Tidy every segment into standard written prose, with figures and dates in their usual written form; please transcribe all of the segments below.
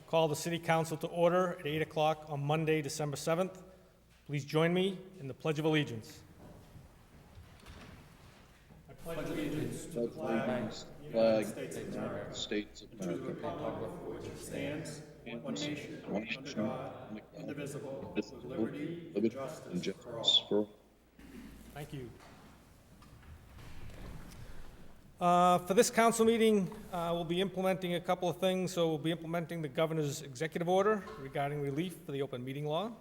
call the City Council to order at 8 o'clock on Monday, December 7th. Please join me in the Pledge of Allegiance. I pledge allegiance to the flag of the United States of America, and to the republic for which it stands, one nation, under God, indivisible, with liberty and justice for all. Thank you. For this council meeting, we'll be implementing a couple of things. So we'll be implementing the governor's executive order regarding relief for the open meeting law.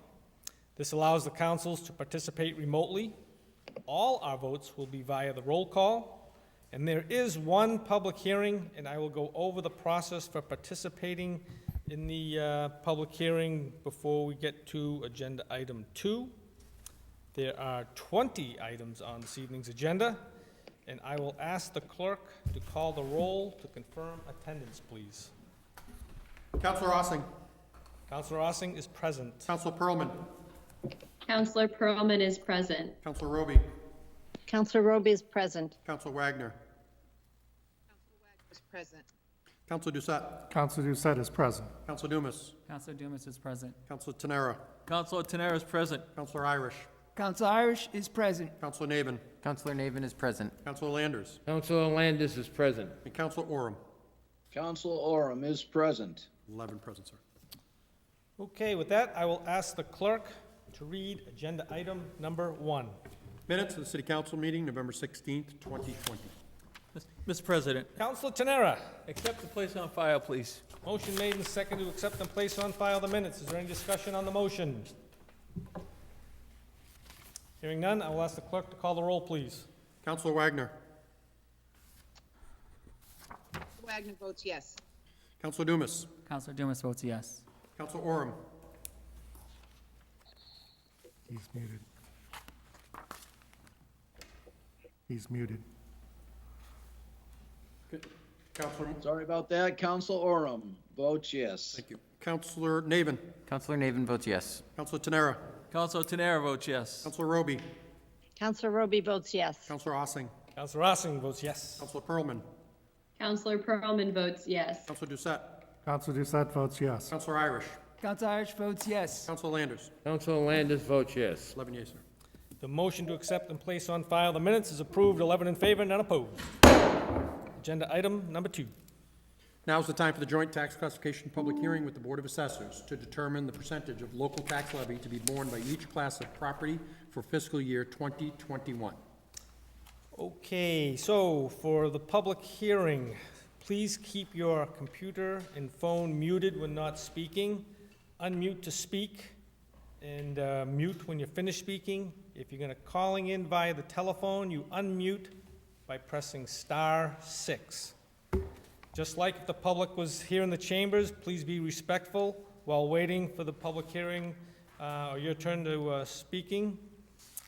This allows the councils to participate remotely. All our votes will be via the roll call, and there is one public hearing, and I will go over the process for participating in the public hearing before we get to agenda item 2. There are 20 items on this evening's agenda, and I will ask the clerk to call the roll to confirm attendance, please. Councilor Ossing. Councilor Ossing is present. Councilor Pearlman. Councilor Pearlman is present. Councilor Roby. Councilor Roby is present. Councilor Wagner. Councilor Wagner is present. Councilor Doucette. Councilor Doucette is present. Councilor Dumas. Councilor Dumas is present. Councilor Tenera. Councilor Tenera is present. Councilor Irish. Councilor Irish is present. Councilor Navin. Councilor Navin is present. Councilor Landers. Councilor Landis is present. And Councilor Oram. Councilor Oram is present. 11 present, sir. Okay, with that, I will ask the clerk to read agenda item number 1. Minutes of the City Council meeting, November 16th, 2020. Mr. President, Councilor Tenera. accept the place on file, please. Motion made and seconded to accept and place on file the minutes. Is there any discussion on the motion? Hearing none, I will ask the clerk to call the roll, please. Councilor Wagner. Councilor Wagner votes yes. Councilor Dumas. Councilor Dumas votes yes. Councilor Oram. He's muted. He's muted. Councilor, Sorry about that. Councilor Oram votes yes. thank you. Councilor Navin. Councilor Navin votes yes. Councilor Tenera. Councilor Tenera votes yes. Councilor Roby. Councilor Roby votes yes. Councilor Ossing. Councilor Ossing votes yes. Councilor Pearlman. Councilor Pearlman votes yes. Councilor Doucette. Councilor Doucette votes yes. Councilor Irish. Councilor Irish votes yes. Councilor Landers. Councilor Landis votes yes. 11 yeas, sir. The motion to accept and place on file the minutes is approved, 11 in favor, none opposed. Agenda item number 2. Now is the time for the joint tax classification public hearing with the Board of Assessors to determine the percentage of local tax levy to be borne by each class of property for fiscal year 2021. Okay, so for the public hearing, please keep your computer and phone muted when not speaking. Unmute to speak, and mute when you're finished speaking. If you're calling in via the telephone, you unmute by pressing *6. Just like if the public was here in the chambers, please be respectful while waiting for the public hearing or your turn to speaking.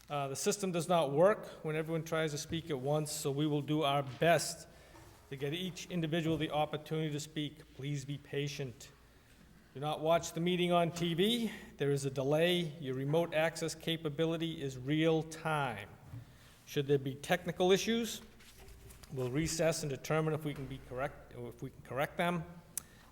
The system does not work when everyone tries to speak at once, so we will do our best to get each individual the opportunity to speak. Please be patient. Do not watch the meeting on TV. There is a delay. Your remote access capability is real time. Should there be technical issues, we'll recess and determine if we can correct them.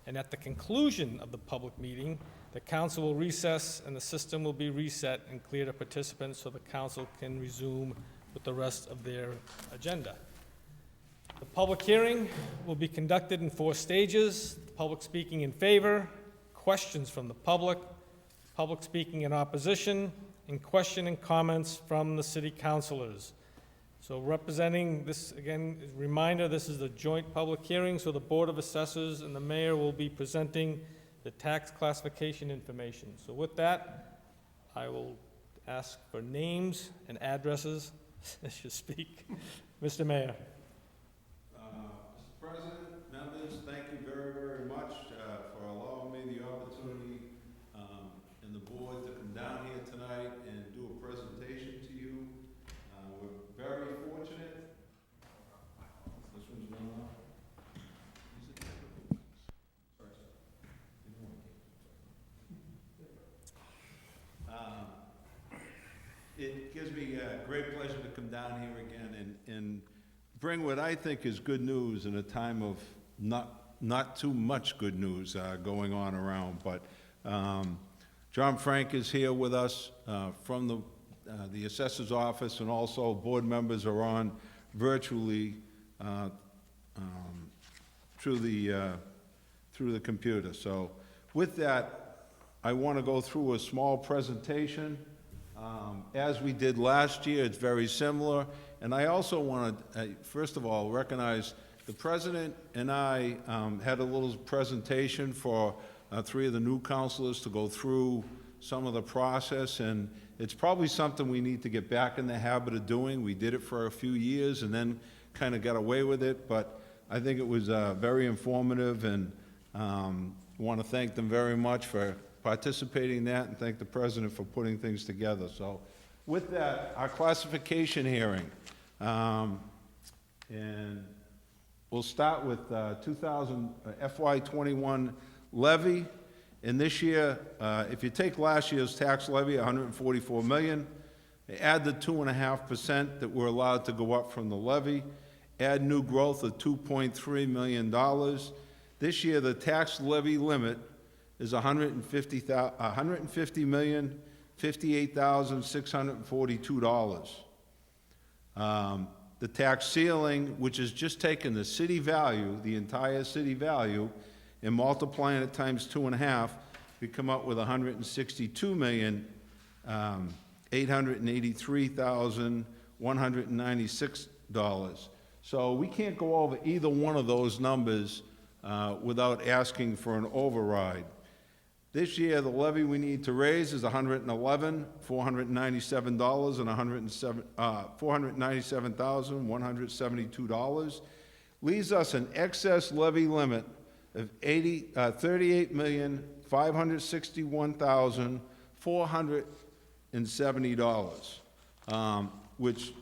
And at the conclusion of the public meeting, the council will recess and the system will be reset and clear to participants so the council can resume with the rest of their agenda. The public hearing will be conducted in 4 stages: public speaking in favor, questions from the public speaking in opposition, and question and comments from the city councilors. So representing this, again, reminder, this is a joint public hearing, so the Board of Assessors and the mayor will be presenting the tax classification information. So with that, I will ask for names and addresses as you speak. Mr. Mayor. Mr. President, members, thank you very, very much for allowing me the opportunity and the board to come down here tonight and do a presentation to you. We're very fortunate. This one's going on. It gives me a great pleasure to come down here again and bring what I think is good news in a time of not not too much good news going on around, but John Frank is here with us from the assessor's office, and also board members are on virtually through the computer. So with that, I want to go through a small presentation. As we did last year, it's very similar. And I also want to, first of all, recognize the president and I had a little presentation for 3 of the new councilors to go through some of the process, and it's probably something we need to get back in the habit of doing. We did it for a few years and then kind of got away with it, but I think it was very informative, and want to thank them very much for participating in that, and thank the president for putting things together. So with that, our classification hearing, and we'll start with FY21 levy. And this year, if you take last year's tax levy, 144 million, add the 2.5% that we're allowed to go up from the levy, add new growth of $2.3 million. This year, the tax levy limit is $150,058,642. The tax ceiling, which is just taking the city value, the entire city value, and multiplying it times 2.5, we come up with $162,883,196. So we can't go over either one of those numbers without asking for an override. This year, the levy we need to raise is $497 and $497,172. Leaves us an excess levy limit of $38,561,470, which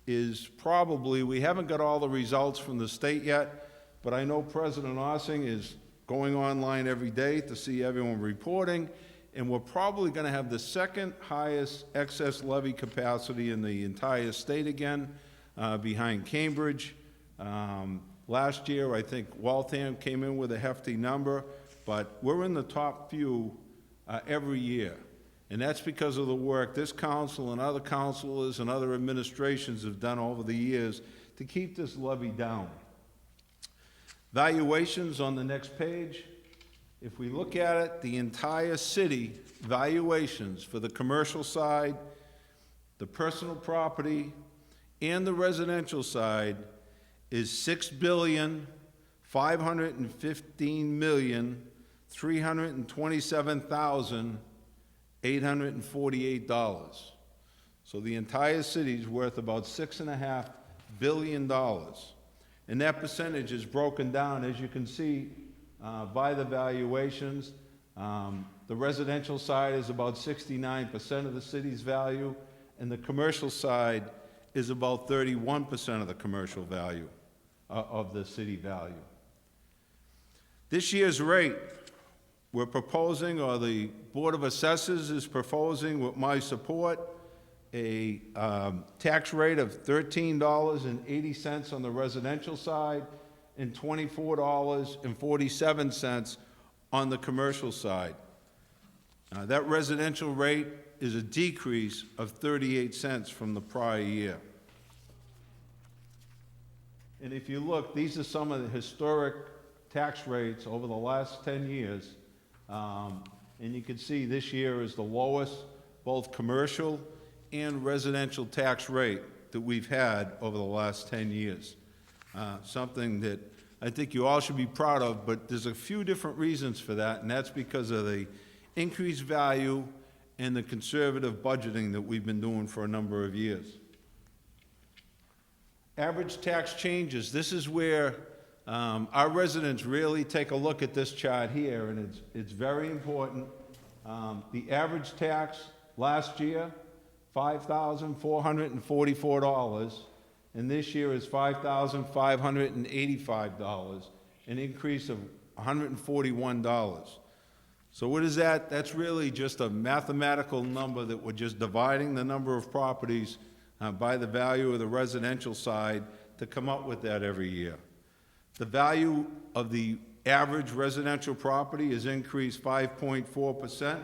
is probably, we haven't got all the results from the state yet, but I know President Ossing is going online every day to see everyone reporting, and we're probably going to have the second highest excess levy capacity in the entire state again, behind Cambridge. Last year, I think Waltham came in with a hefty number, but we're in the top few every year. And that's because of the work this council and other councilors and other administrations have done over the years to keep this levy down. Valuations on the next page. If we look at it, the entire city valuations for the commercial side, the personal property, and the residential side is $6,515,327,848. So the entire city is worth about $6.5 billion. And that percentage is broken down, as you can see, by the valuations. The residential side is about 69% of the city's value, and the commercial side is about 31% of the commercial value of the city value. This year's rate, we're proposing, or the Board of Assessors is proposing with my support, a tax rate of $13.80 on the residential side and $24.47 on the commercial side. That residential rate is a decrease of 38 cents from the prior year. And if you look, these are some of the historic tax rates over the last 10 years. And you can see this year is the lowest, both commercial and residential tax rate that we've had over the last 10 years. Something that I think you all should be proud of, but there's a few different reasons for that, and that's because of the increased value and the conservative budgeting that we've been doing for a number of years. Average tax changes. This is where our residents really take a look at this chart here, and it's very important. The average tax last year, $5,444, and this year is $5,585, an increase of $141. So what is that? That's really just a mathematical number that we're just dividing the number of properties by the value of the residential side to come up with that every year. The value of the average residential property has increased 5.4%,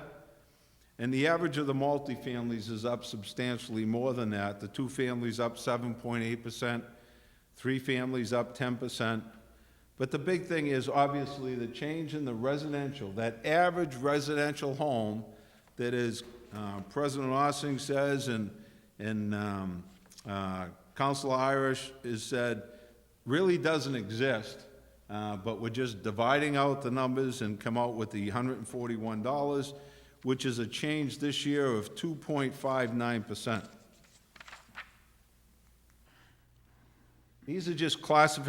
and the average of the multifamilies is up substantially more than that. The two families up 7.8%, three families up 10%. But the big thing is obviously the change in the residential, that average residential home that is, President Ossing says, and Councilor Irish has said, really doesn't exist, but we're just dividing out the numbers and come out with the $141, which is a change this year of 2.59%. These are just tax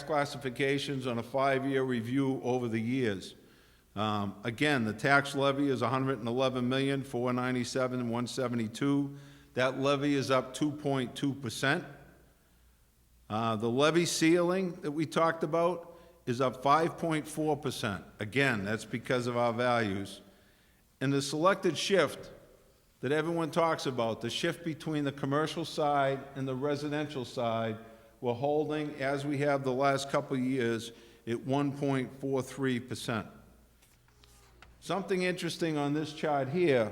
classifications on a 5-year review over the years. Again, the tax levy is $111,497,172. That levy is up 2.2%. The levy ceiling that we talked about is up 5.4%. Again, that's because of our values. And the selected shift that everyone talks about, the shift between the commercial side and the residential side, we're holding, as we have the last couple of years, at 1.43%. Something interesting on this chart here,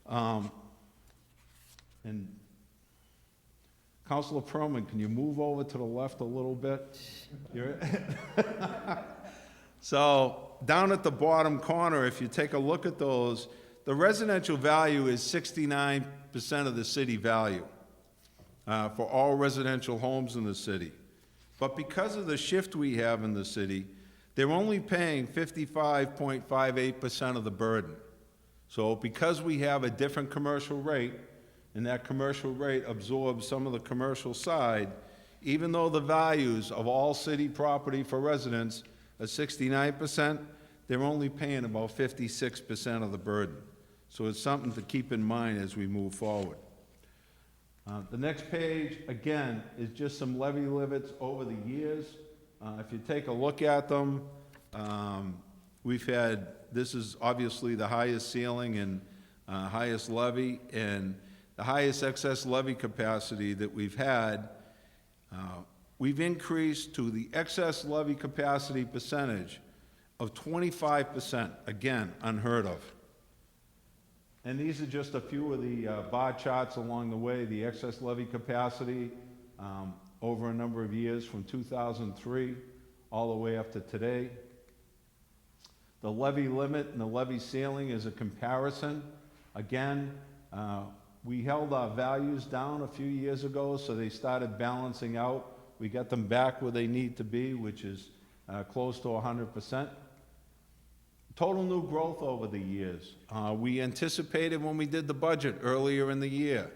and Councilor Perlman, can you move over to the left a little bit? So down at the bottom corner, if you take a look at those, the residential value is 69% of the city value for all residential homes in the city. But because of the shift we have in the city, they're only paying 55.58% of the burden. So because we have a different commercial rate, and that commercial rate absorbs some of the commercial side, even though the values of all city property for residents are 69%, they're only paying about 56% of the burden. So it's something to keep in mind as we move forward. The next page, again, is just some levy limits over the years. If you take a look at them, this is obviously the highest ceiling and highest levy, and the highest excess levy capacity that we've had. We've increased to the excess levy capacity percentage of 25%, again, unheard of. And these are just a few of the bar charts along the way, the excess levy capacity over a number of years from 2003 all the way up to today. The levy limit and the levy ceiling is a comparison. Again, we held our values down a few years ago, so they started balancing out. We got them back where they need to be, which is close to 100%. Total new growth over the years. We anticipated when we did the budget earlier in the year,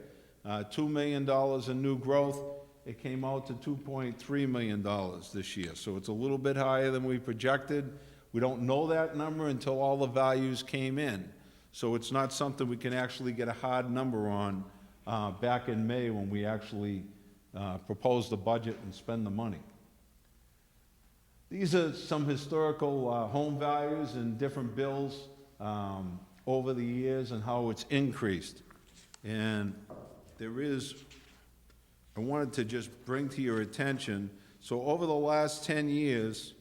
$2 million in new growth. It came out to $2.3 million this year, so it's a little bit higher than we projected. We don't know that number until all the values came in, so it's not something we can actually get a hard number on back in May when we actually propose the budget and spend the money. These are some historical home values and different bills over the years and how it's increased. And I wanted to just bring to your attention, so over the last 10 years,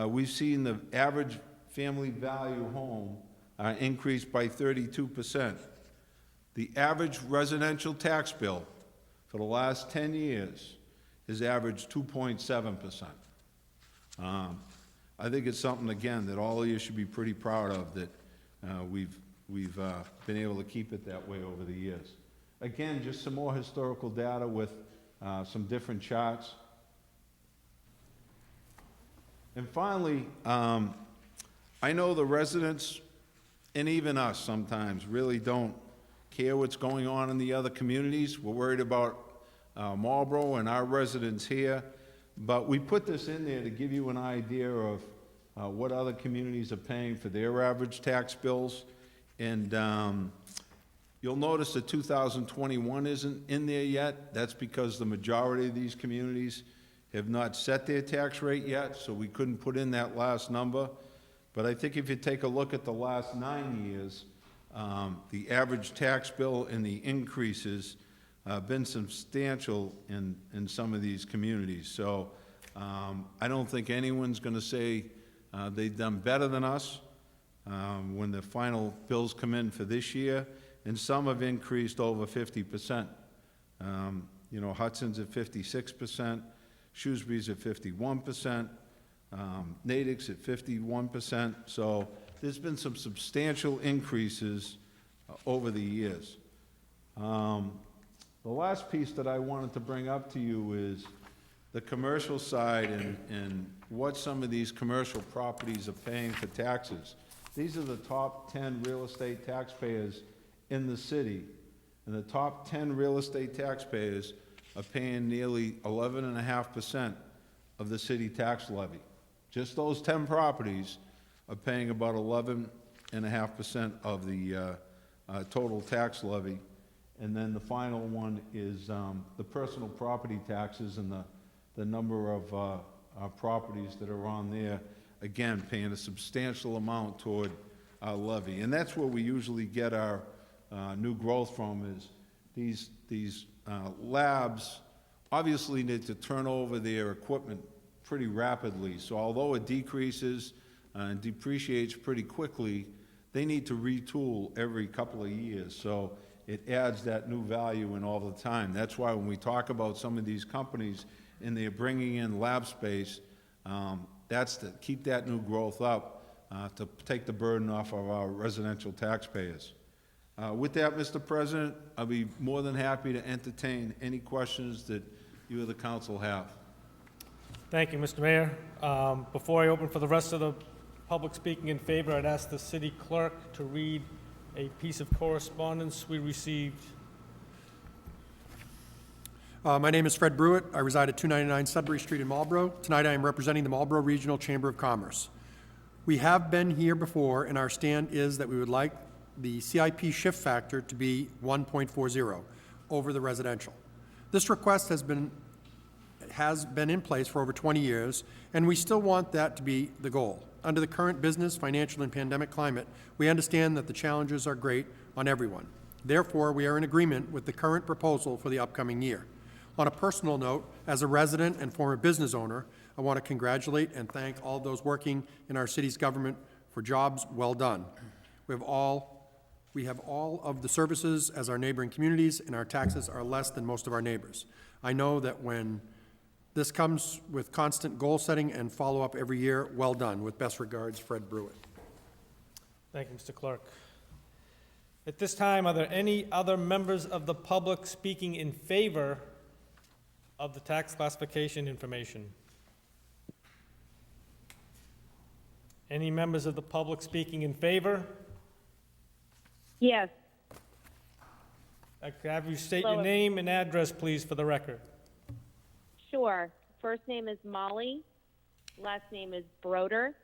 we've seen the average family value home increase by 32%. The average residential tax bill for the last 10 years has averaged 2.7%. I think it's something, again, that all of you should be pretty proud of, that we've been able to keep it that way over the years. Again, just some more historical data with some different charts. And finally, I know the residents, and even us sometimes, really don't care what's going on in the other communities. We're worried about Marlborough and our residents here. But we put this in there to give you an idea of what other communities are paying for their average tax bills. And you'll notice that 2021 isn't in there yet. That's because the majority of these communities have not set their tax rate yet, so we couldn't put in that last number. But I think if you take a look at the last 9 years, the average tax bill and the increases been substantial in some of these communities. So I don't think anyone's going to say They've done better than us when the final bills come in for this year, and some have increased over 50%. You know, Hudson's at 56%, Shrewsbury's at 51%, Natick's at 51%. So there's been some substantial increases over the years. The last piece that I wanted to bring up to you is the commercial side and what some of these commercial properties are paying for taxes. These are the top 10 real estate taxpayers in the city. And the top 10 real estate taxpayers are paying nearly 11.5% of the city tax levy. Just those 10 properties are paying about 11.5% of the total tax levy. And then the final one is the personal property taxes and the number of properties that are on there, again, paying a substantial amount toward our levy. And that's where we usually get our new growth from, is these labs obviously need to turn over their equipment pretty rapidly. So although it decreases and depreciates pretty quickly, they need to retool every couple of years. So it adds that new value in all the time. That's why when we talk about some of these companies and they're bringing in lab space, that's to keep that new growth up, to take the burden off of our residential taxpayers. With that, Mr. President, I'll be more than happy to entertain any questions that you or the council have. Thank you, Mr. Mayor. Before I open for the rest of the public speaking in favor, I'd ask the city clerk to read a piece of correspondence we received. My name is Fred Brewitt. I reside at 299 Sudbury Street in Marlborough. Tonight I am representing the Marlborough Regional Chamber of Commerce. We have been here before, and our stand is that we would like the CIP shift factor to be 1.40 over the residential. This request has been in place for over 20 years, and we still want that to be the goal. Under the current business, financial, and pandemic climate, we understand that the challenges are great on everyone. Therefore, we are in agreement with the current proposal for the upcoming year. On a personal note, as a resident and former business owner, I want to congratulate and thank all those working in our city's government for jobs well done. We have all of the services as our neighboring communities, and our taxes are less than most of our neighbors. I know that when this comes with constant goal setting and follow-up every year, well done. With best regards, Fred Brewitt. Thank you, Mr. Clerk. At this time, are there any other members of the public speaking in favor of the tax classification information? Any members of the public speaking in favor? Yes. I could have you state your name and address, please, for the record. Sure. First name is Molly. Last name is Broder.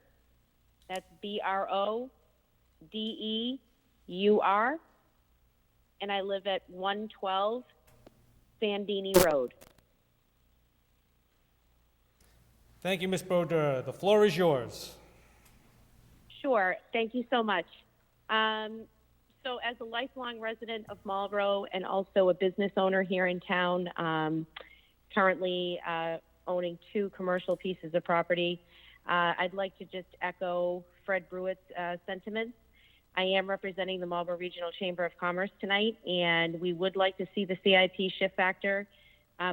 That's Broder. And I live at 112 Sandini Road. Thank you, Ms. Broder. The floor is yours. Sure. Thank you so much. So as a lifelong resident of Marlborough and also a business owner here in town, currently owning 2 commercial pieces of property, I'd like to just echo Fred Brewitt's sentiments. I am representing the Marlborough Regional Chamber of Commerce tonight, and we would like to see the CIP shift factor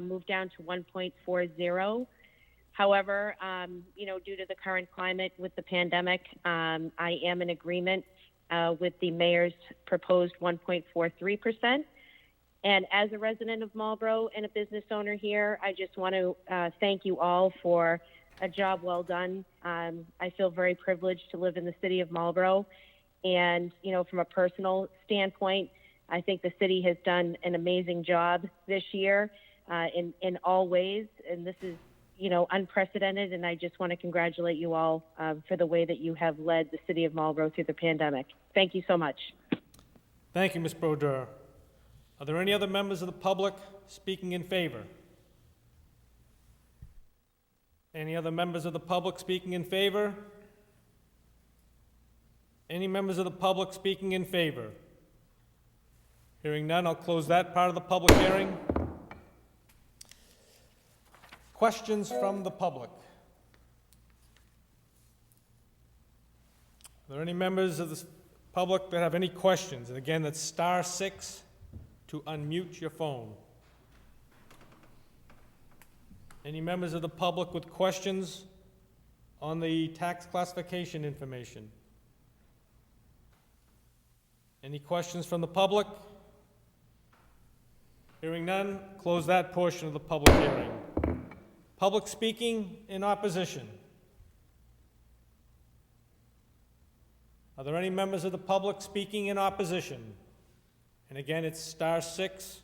move down to 1.40. However, due to the current climate with the pandemic, I am in agreement with the mayor's proposed 1.43%. And as a resident of Marlborough and a business owner here, I just want to thank you all for a job well done. I feel very privileged to live in the city of Marlborough. And, from a personal standpoint, I think the city has done an amazing job this year in all ways. And this is, unprecedented. And I just want to congratulate you all for the way that you have led the city of Marlborough through the pandemic. Thank you so much. Thank you, Ms. Broder. Are there any other members of the public speaking in favor? Any other members of the public speaking in favor? Any members of the public speaking in favor? Hearing none, I'll close that part of the public hearing. Questions from the public? Are there any members of the public that have any questions? And again, that's *6 to unmute your phone. Any members of the public with questions on the tax classification information? Any questions from the public? Hearing none, close that portion of the public hearing. Public speaking in opposition. Are there any members of the public speaking in opposition? And again, it's *6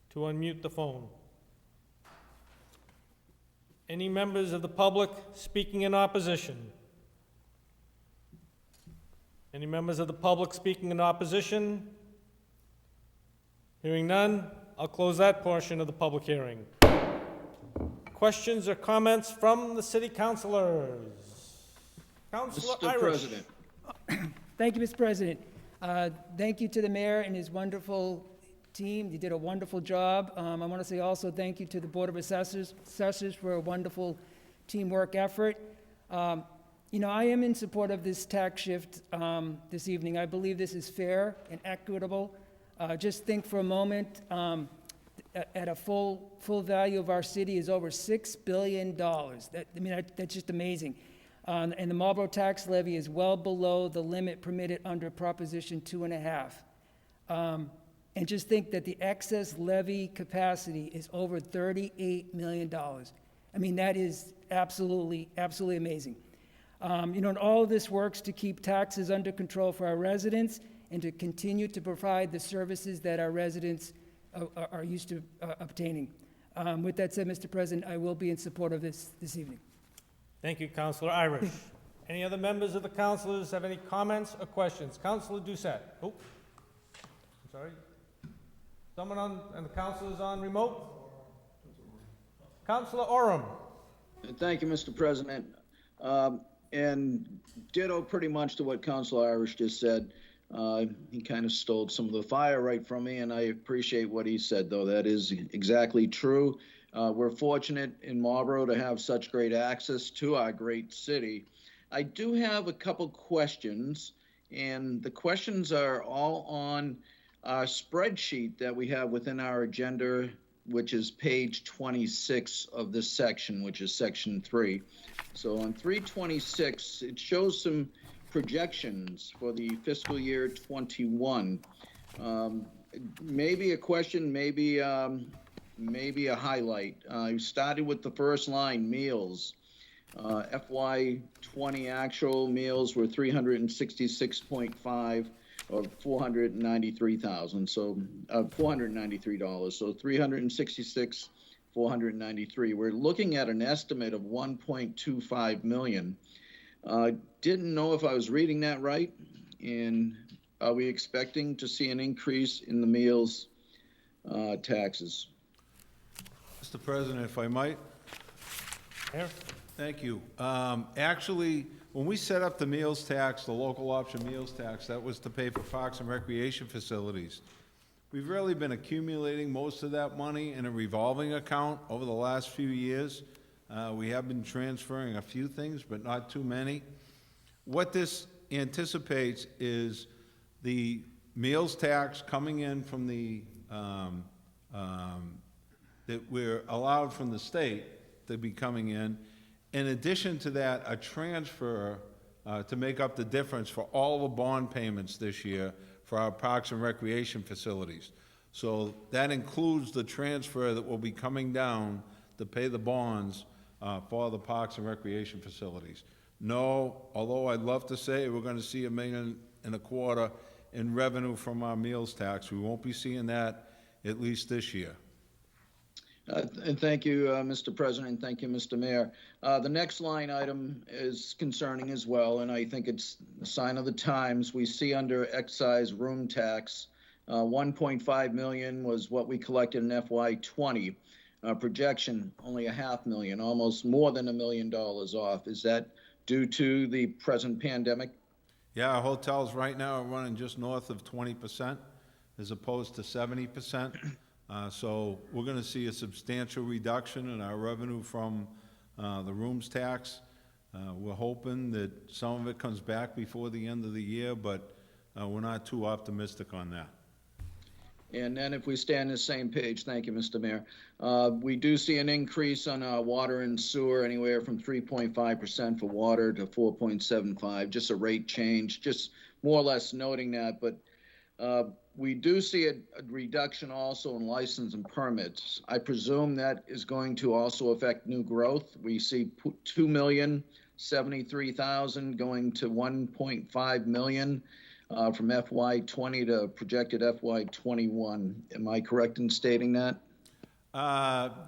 to unmute the phone. Any members of the public speaking in opposition? Any members of the public speaking in opposition? Hearing none, I'll close that portion of the public hearing. Questions or comments from the city councilors? Councilor Mr. Irish. President. Thank you, Mr. President. Thank you to the mayor and his wonderful team. You did a wonderful job. I want to say also thank you to the Board of Assessors for a wonderful teamwork effort. You know, I am in support of this tax shift this evening. I believe this is fair and equitable. Just think for a moment, at a full value of our city is over $6 billion. That's just amazing. And the Marlborough tax levy is well below the limit permitted under Proposition 2.5. And just think that the excess levy capacity is over $38 million. I mean, that is absolutely amazing. You know, and all of this works to keep taxes under control for our residents and to continue to provide the services that our residents are used to obtaining. With that said, Mr. President, I will be in support of this evening. Thank you, Councilor Irish. Any other members of the councilors have any comments or questions? Councilor Doucette. Oh, I'm sorry. Someone and the councilors on remote? Councilor Oram. Thank you, Mr. President. And ditto pretty much to what Councilor Irish just said. He kind of stole some of the fire right from me, and I appreciate what he said, though. That is exactly true. We're fortunate in Marlborough to have such great access to our great city. I do have a couple questions, and the questions are all on our spreadsheet that we have within our agenda, which is page 26 of this section, which is section 3. So on 326, it shows some projections for the fiscal year 21. Maybe a question, maybe a highlight. I started with the first line, meals. FY20 actual meals were 366.5 or 493,000. So $493. So 366, 493. We're looking at an estimate of 1.25 million. Didn't know if I was reading that right. And are we expecting to see an increase in the meals taxes? Mr. President, if I might. Mayor? Thank you. Actually, when we set up the meals tax, the local option meals tax, that was to pay for parks and recreation facilities. We've really been accumulating most of that money in a revolving account over the last few years. We have been transferring a few things, but not too many. What this anticipates is the meals tax coming in from the, that we're allowed from the state to be coming in. In addition to that, a transfer to make up the difference for all the bond payments this year for our parks and recreation facilities. So that includes the transfer that will be coming down to pay the bonds for the parks and recreation facilities. No, although I'd love to say we're going to see $1.25 million in revenue from our meals tax, we won't be seeing that at least this year. And thank you, Mr. President. Thank you, Mr. Mayor. The next line item is concerning as well, and I think it's a sign of the times. We see under excise room tax, 1.5 million was what we collected in FY20. Projection, only $500,000, almost more than $1 million off. Is that due to the present pandemic? Yeah, our hotels right now are running just north of 20% as opposed to 70%. So we're going to see a substantial reduction in our revenue from the rooms tax. We're hoping that some of it comes back before the end of the year, but we're not too optimistic on that. And then if we stay on the same page, thank you, Mr. Mayor. We do see an increase on water and sewer, anywhere from 3.5% for water to 4.75, just a rate change, just more or less noting that. But we do see a reduction also in license and permits. I presume that is going to also affect new growth. We see 2,073,000 going to 1.5 million. From FY20 to projected FY21. Am I correct in stating that?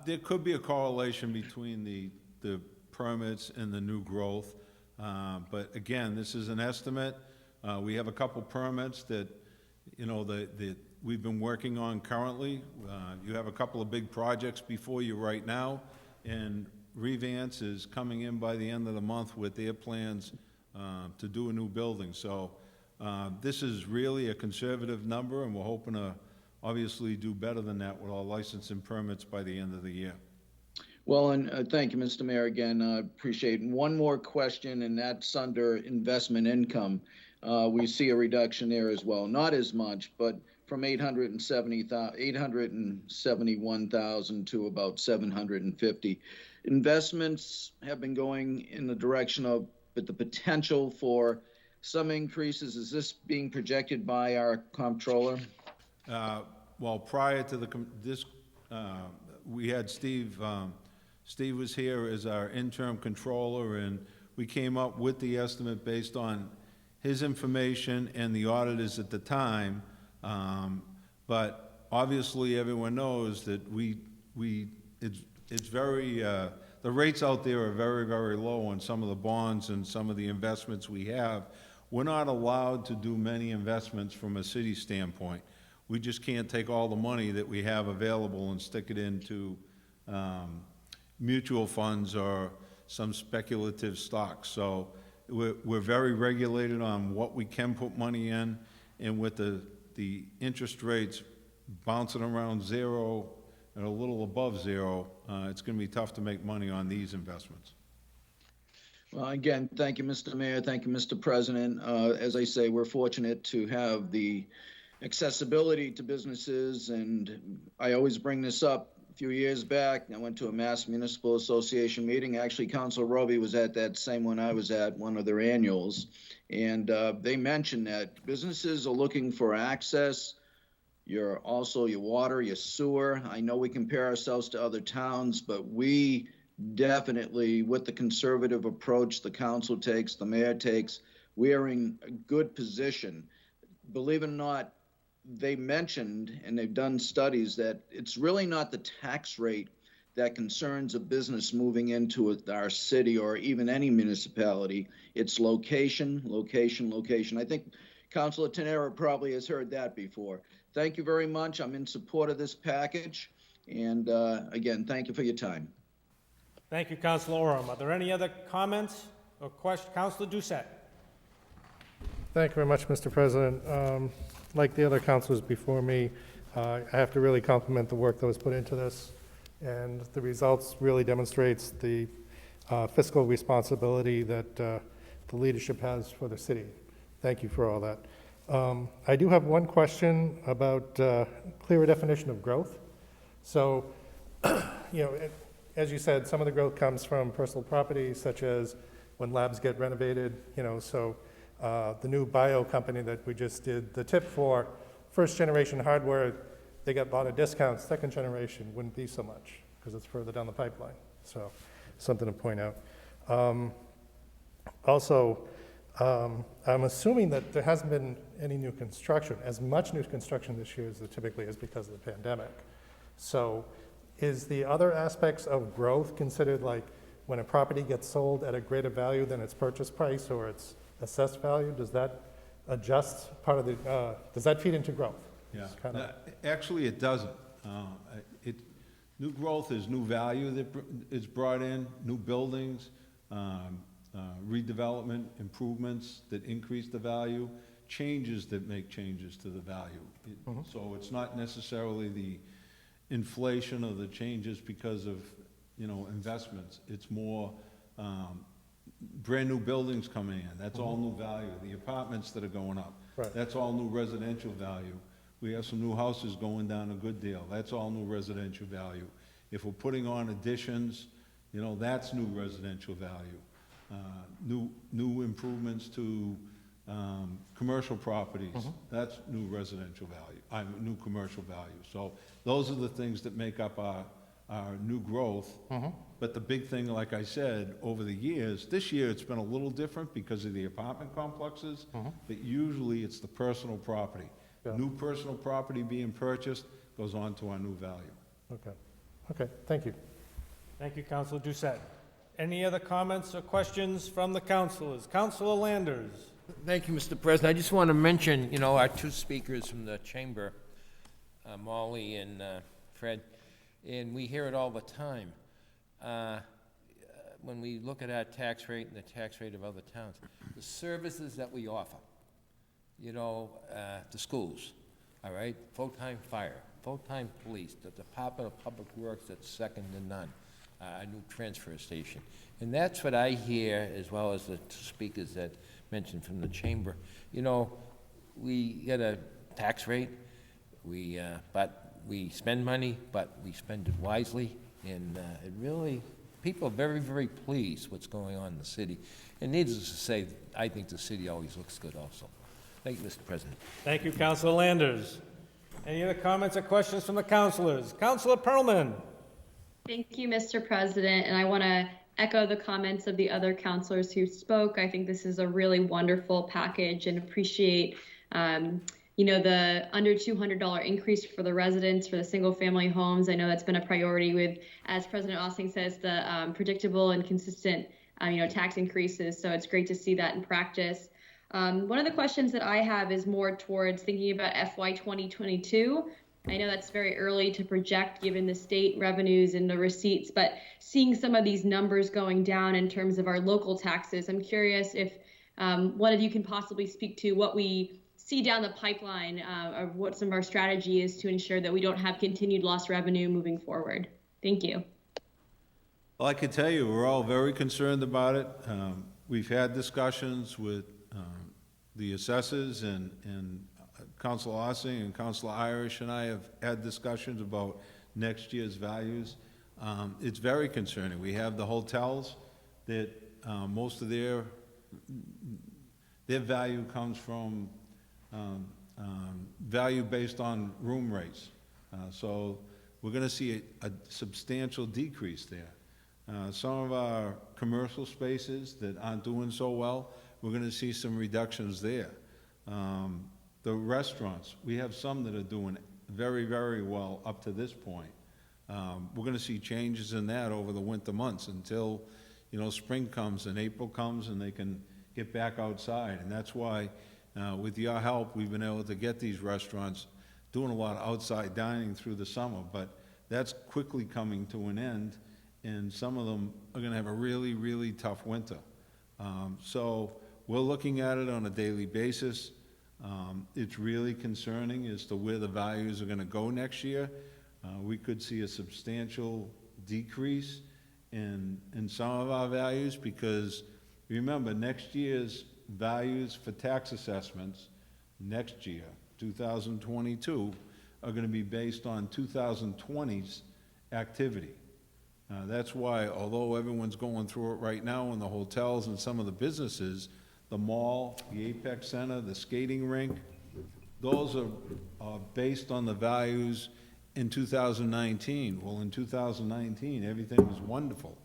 There could be a correlation between the permits and the new growth. But again, this is an estimate. We have a couple permits that, that we've been working on currently. You have a couple of big projects before you right now, and Revance is coming in by the end of the month with their plans to do a new building. So this is really a conservative number, and we're hoping to obviously do better than that with our license and permits by the end of the year. Well, and thank you, Mr. Mayor, again. Appreciate it. One more question, and that's under investment income. We see a reduction there as well. Not as much, but from 871,000 to about 750. Investments have been going in the direction of, but the potential for some increases. Is this being projected by our comptroller? Well, prior to this, we had Steve. Steve was here as our interim controller, and we came up with the estimate based on his information and the auditors at the time. But obviously, everyone knows that it's very. The rates out there are very, very low on some of the bonds and some of the investments we have. We're not allowed to do many investments from a city standpoint. We just can't take all the money that we have available and stick it into mutual funds or some speculative stocks. So we're very regulated on what we can put money in, and with the interest rates bouncing around zero and a little above zero, it's going to be tough to make money on these investments. Well, again, thank you, Mr. Mayor. Thank you, Mr. President. As I say, we're fortunate to have the accessibility to businesses, and I always bring this up. A few years back, I went to a Mass Municipal Association meeting. Actually, Councilor Roby was at that same one I was at, one of their annuals, and they mentioned that businesses are looking for access. Your water, your sewer. I know we compare ourselves to other towns, but we definitely, with the conservative approach the council takes, the mayor takes, we are in a good position. Believe it or not, they mentioned, and they've done studies, that it's really not the tax rate that concerns a business moving into our city or even any municipality. It's location, location, location. I think Councilor Tenera probably has heard that before. Thank you very much. I'm in support of this package. And again, thank you for your time. Thank you, Councilor Oram. Are there any other comments or questions? Councilor Doucette. Thank you very much, Mr. President. Like the other councilors before me, I have to really compliment the work that was put into this, and the results really demonstrates the fiscal responsibility that the leadership has for the city. Thank you for all that. I do have one question about clearer definition of growth. So, as you said, some of the growth comes from personal property, such as when labs get renovated, so the new bio company that we just did the tip for, first generation hardware, they get a lot of discounts. Second generation wouldn't be so much because it's further down the pipeline. So something to point out. Also, I'm assuming that there hasn't been any new construction, as much new construction this year as there typically is because of the pandemic. So is the other aspects of growth considered, like when a property gets sold at a greater value than its purchase price or its assessed value, does that adjust part of the, does that feed into growth? Yeah, actually it doesn't. New growth is new value that is brought in, new buildings, redevelopment, improvements that increase the value, changes that make changes to the value. So it's not necessarily the inflation of the changes because of investments. It's more brand-new buildings coming in, that's all new value. The apartments that are going up, Right. that's all new residential value. We have some new houses going down a good deal, that's all new residential value. If we're putting on additions, you know, that's new residential value. New improvements to commercial properties, that's new residential value, new commercial value. So those are the things that make up our new growth. But the big thing, like I said, over the years, this year it's been a little different because of the apartment complexes, but usually it's the personal property. Yeah. New personal property being purchased goes on to our new value. Okay. Okay, thank you. Thank you, Councilor Doucette. Any other comments or questions from the councilors? Councilor Landers. Thank you, Mr. President. I just want to mention, you know, our two speakers from the chamber, Molly and Fred, and we hear it all the time. When we look at our tax rate and the tax rate of other towns, the services that we offer, you know, the schools, all right, full-time fire, full-time police, the Department of Public Works that's second to none, a new transfer station. And that's what I hear, as well as the two speakers that mentioned from the chamber. You know, we get a tax rate, but we spend money, but we spend it wisely, and it really, people are very, very pleased what's going on in the city. And needless to say, I think the city always looks good also. Thank you, Mr. President. Thank you, Councilor Landers. Any other comments or questions from the councilors? Councilor Pearlman. Thank you, Mr. President, and I want to echo the comments of the other councilors who spoke. I think this is a really wonderful package and appreciate, you know, the under $200 increase for the residents for the single-family homes. I know that's been a priority with, as President Ossing says, the predictable and consistent, you know, tax increases. So it's great to see that in practice. One of the questions that I have is more towards thinking about FY 2022. I know that's very early to project given the state revenues and the receipts, but seeing some of these numbers going down in terms of our local taxes, I'm curious if one of you can possibly speak to what we see down the pipeline of what some of our strategy is to ensure that we don't have continued lost revenue moving forward. Thank you. Well, I can tell you, we're all very concerned about it. We've had discussions with the assessors and Councilor Ossing and Councilor Irish and I have had discussions about next year's values. It's very concerning. We have the hotels that most of their value comes from value based on room rates. So we're going to see a substantial decrease there. Some of our commercial spaces that aren't doing so well, we're going to see some reductions there. The restaurants, we have some that are doing very, very well up to this point. We're going to see changes in that over the winter months until, you know, spring comes and April comes and they can get back outside. And that's why, with your help, we've been able to get these restaurants doing a lot of outside dining through the summer. But that's quickly coming to an end, and some of them are going to have a really, really tough winter. So we're looking at it on a daily basis. It's really concerning as to where the values are going to go next year. We could see a substantial decrease in some of our values because, remember, next year's values for tax assessments next year, 2022, are going to be based on 2020's activity. That's why, although everyone's going through it right now in the hotels and some of the businesses, the mall, the Apex Center, the skating rink, those are based on the values in 2019. Well, in 2019, everything was wonderful.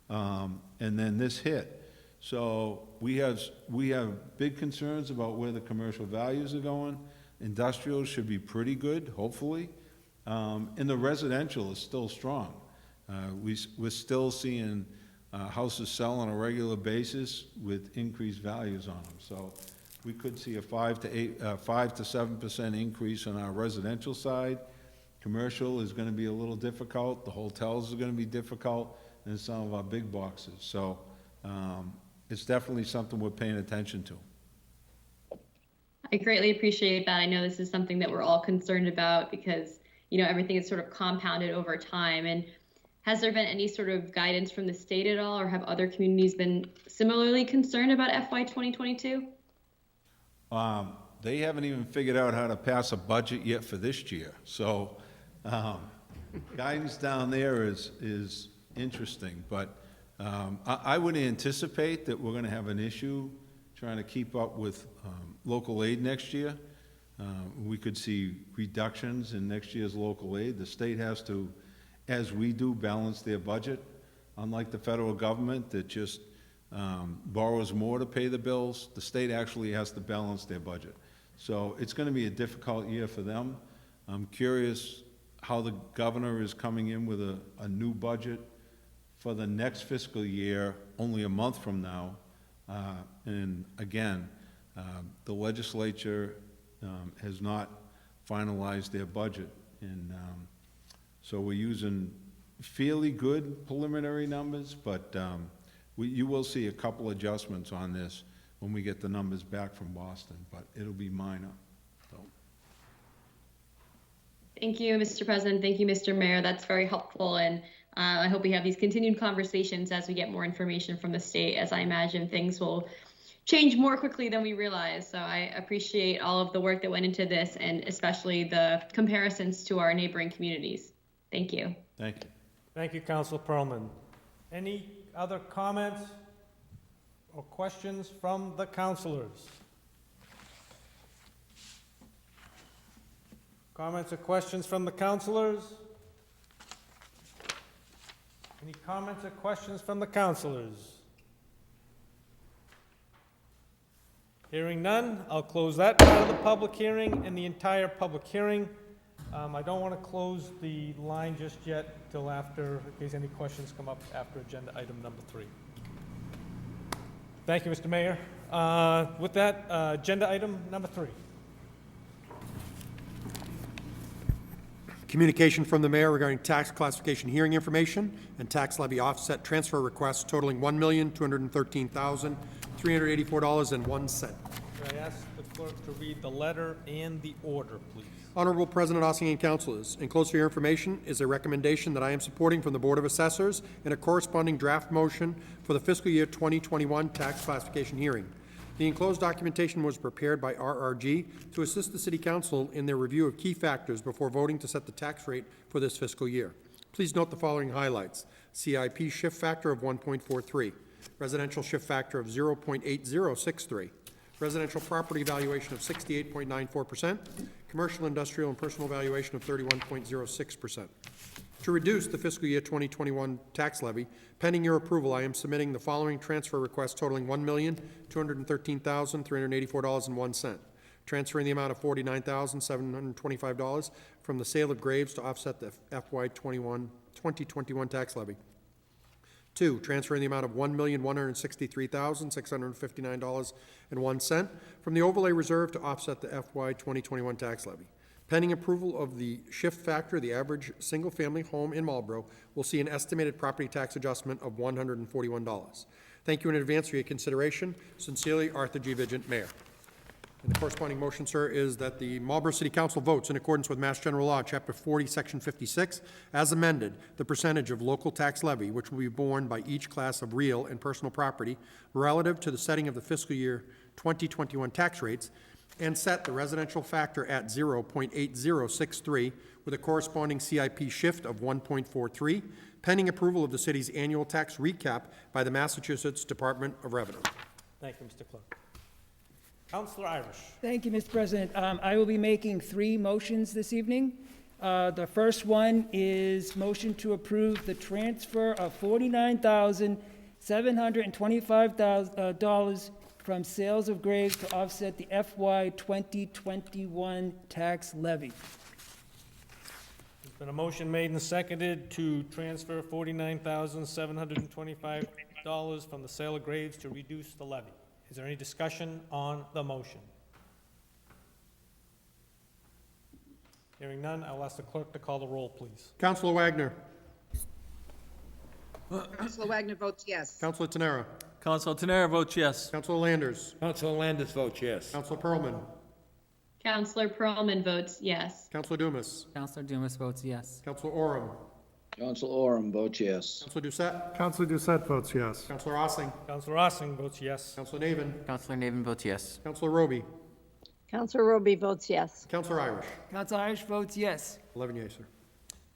And then this hit. So we have big concerns about where the commercial values are going. Industrial should be pretty good, hopefully. And the residential is still strong. We're still seeing houses sell on a regular basis with increased values on them. So we could see a 5 to 7% increase on our residential side. Commercial is going to be a little difficult. The hotels are going to be difficult, and some of our big boxes. So it's definitely something we're paying attention to. I greatly appreciate that. I know this is something that we're all concerned about because, you know, everything is sort of compounded over time. And Has there been any sort of guidance from the state at all, or have other communities been similarly concerned about FY 2022? They haven't even figured out how to pass a budget yet for this year. So guidance down there is interesting, but I would anticipate that we're going to have an issue trying to keep up with local aid next year. We could see reductions in next year's local aid. The state has to, as we do, balance their budget. Unlike the federal government that just borrows more to pay the bills, the state actually has to balance their budget. So it's going to be a difficult year for them. I'm curious how the governor is coming in with a new budget for the next fiscal year, only a month from now. And again, the legislature has not finalized their budget. And so we're using fairly good preliminary numbers, but you will see a couple adjustments on this when we get the numbers back from Boston, but it'll be minor. So. Thank you, Mr. President. Thank you, Mr. Mayor. That's very helpful. And I hope we have these continued conversations as we get more information from the state, as I imagine things will change more quickly than we realize. So I appreciate all of the work that went into this, and especially the comparisons to our neighboring communities. Thank you. Thank you. Thank you, Councilor Perlman. Any other comments or questions from the councilors? Comments or questions from the councilors? Any comments or questions from the councilors? Hearing none, I'll close that part of the public hearing and the entire public hearing. I don't want to close the line just yet till after, in case any questions come up after agenda item number 3. Thank you, Mr. Mayor. With that, agenda item number 3. Communication from the mayor regarding tax classification hearing information and tax levy offset transfer requests totaling $1,213,384.01. Could I ask the clerk to read the letter and the order, please? Honorable President Ossing and Councilors, enclosed for your information is a recommendation that I am supporting from the Board of Assessors and a corresponding draft motion for the fiscal year 2021 tax classification hearing. The enclosed documentation was prepared by RRG to assist the City Council in their review of key factors before voting to set the tax rate for this fiscal year. Please note the following highlights: CIP shift factor of 1.43, residential shift factor of 0.8063, residential property valuation of 68.94%, commercial, industrial, and personal valuation of 31.06%. To reduce the fiscal year 2021 tax levy, pending your approval, I am submitting the following transfer request totaling $1,213,384.01. Transferring the amount of $49,725 from the sale of graves to offset the FY 2021 tax levy. 2, transferring the amount of $1,163,659.01 from the overlay reserve to offset the FY 2021 tax levy. Pending approval of the shift factor, the average single-family home in Marlborough will see an estimated property tax adjustment of $141. Thank you in advance for your consideration. Sincerely, Arthur G. Vigent, Mayor. And the corresponding motion, sir, is that the Marlborough City Council votes in accordance with Mass General Law, Chapter 40, Section 56, as amended, the percentage of local tax levy which will be borne by each class of real and personal property relative to the setting of the fiscal year 2021 tax rates, and set the residential factor at 0.8063 with a corresponding CIP shift of 1.43, pending approval of the city's annual tax recap by the Massachusetts Department of Revenue. Thank you, Mr. Clerk. Councilor Irish. Thank you, Mr. President. I will be making 3 motions this evening. The first one is motion to approve the transfer of $49,725 from sales of graves to offset the FY 2021 tax levy. There's been a motion made and seconded to transfer $49,725 from the sale of graves to reduce the levy. Is there any discussion on the motion? Hearing none, I will ask the clerk to call the roll, please. Councilor Wagner. Councilor Wagner votes yes. Councilor Tenera. Councilor Tenera votes yes. Councilor Landers. Councilor Landis votes yes. Councilor Perlman. Councilor Perlman votes yes. Councilor Dumas. Councilor Dumas votes yes. Councilor Oram. Council Oram votes yes. Councilor Doucette? Counselor Doucette votes yes. Councilor Ossing? Counselor Ossing votes yes. Councilor Navin? Counselor Navin votes yes. Councilor Roby? Counselor Roby votes yes. Councilor Irish? Counselor Irish votes yes. 11 yeas, sir.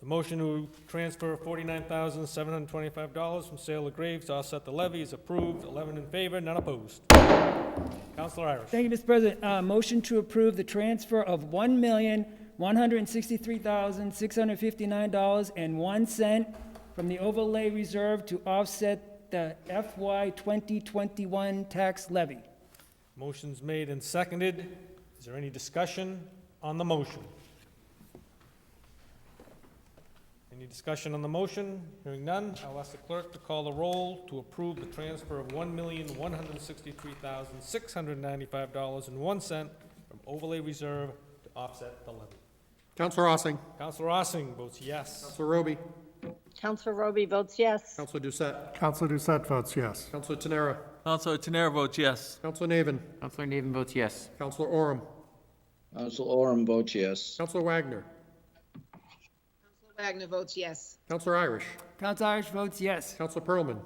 The motion to transfer $49,725 from sale of graves to offset the levy is approved. 11 in favor, none opposed. Counselor Irish. Thank you, Mr. President. Motion to approve the transfer of $1,163,659.01 from the overlay reserve to offset the FY 2021 tax levy. Motion's made and seconded. Is there any discussion on the motion? Any discussion on the motion? Hearing none, I'll ask the clerk to call the roll to approve the transfer of $1,163,695.01 from overlay reserve to offset the levy. Councilor Ossing? Counselor Ossing votes yes. Councilor Roby? Counselor Roby votes yes. Councilor Doucette? Counselor Doucette votes yes. Councilor Tenera? Counselor Tenera votes yes. Councilor Navin? Counselor Navin votes yes. Councilor Oram? Council Oram votes yes. Councilor Wagner? Councilor Wagner votes yes. Councilor Irish? Counselor Irish votes yes. Councilor Pearlman?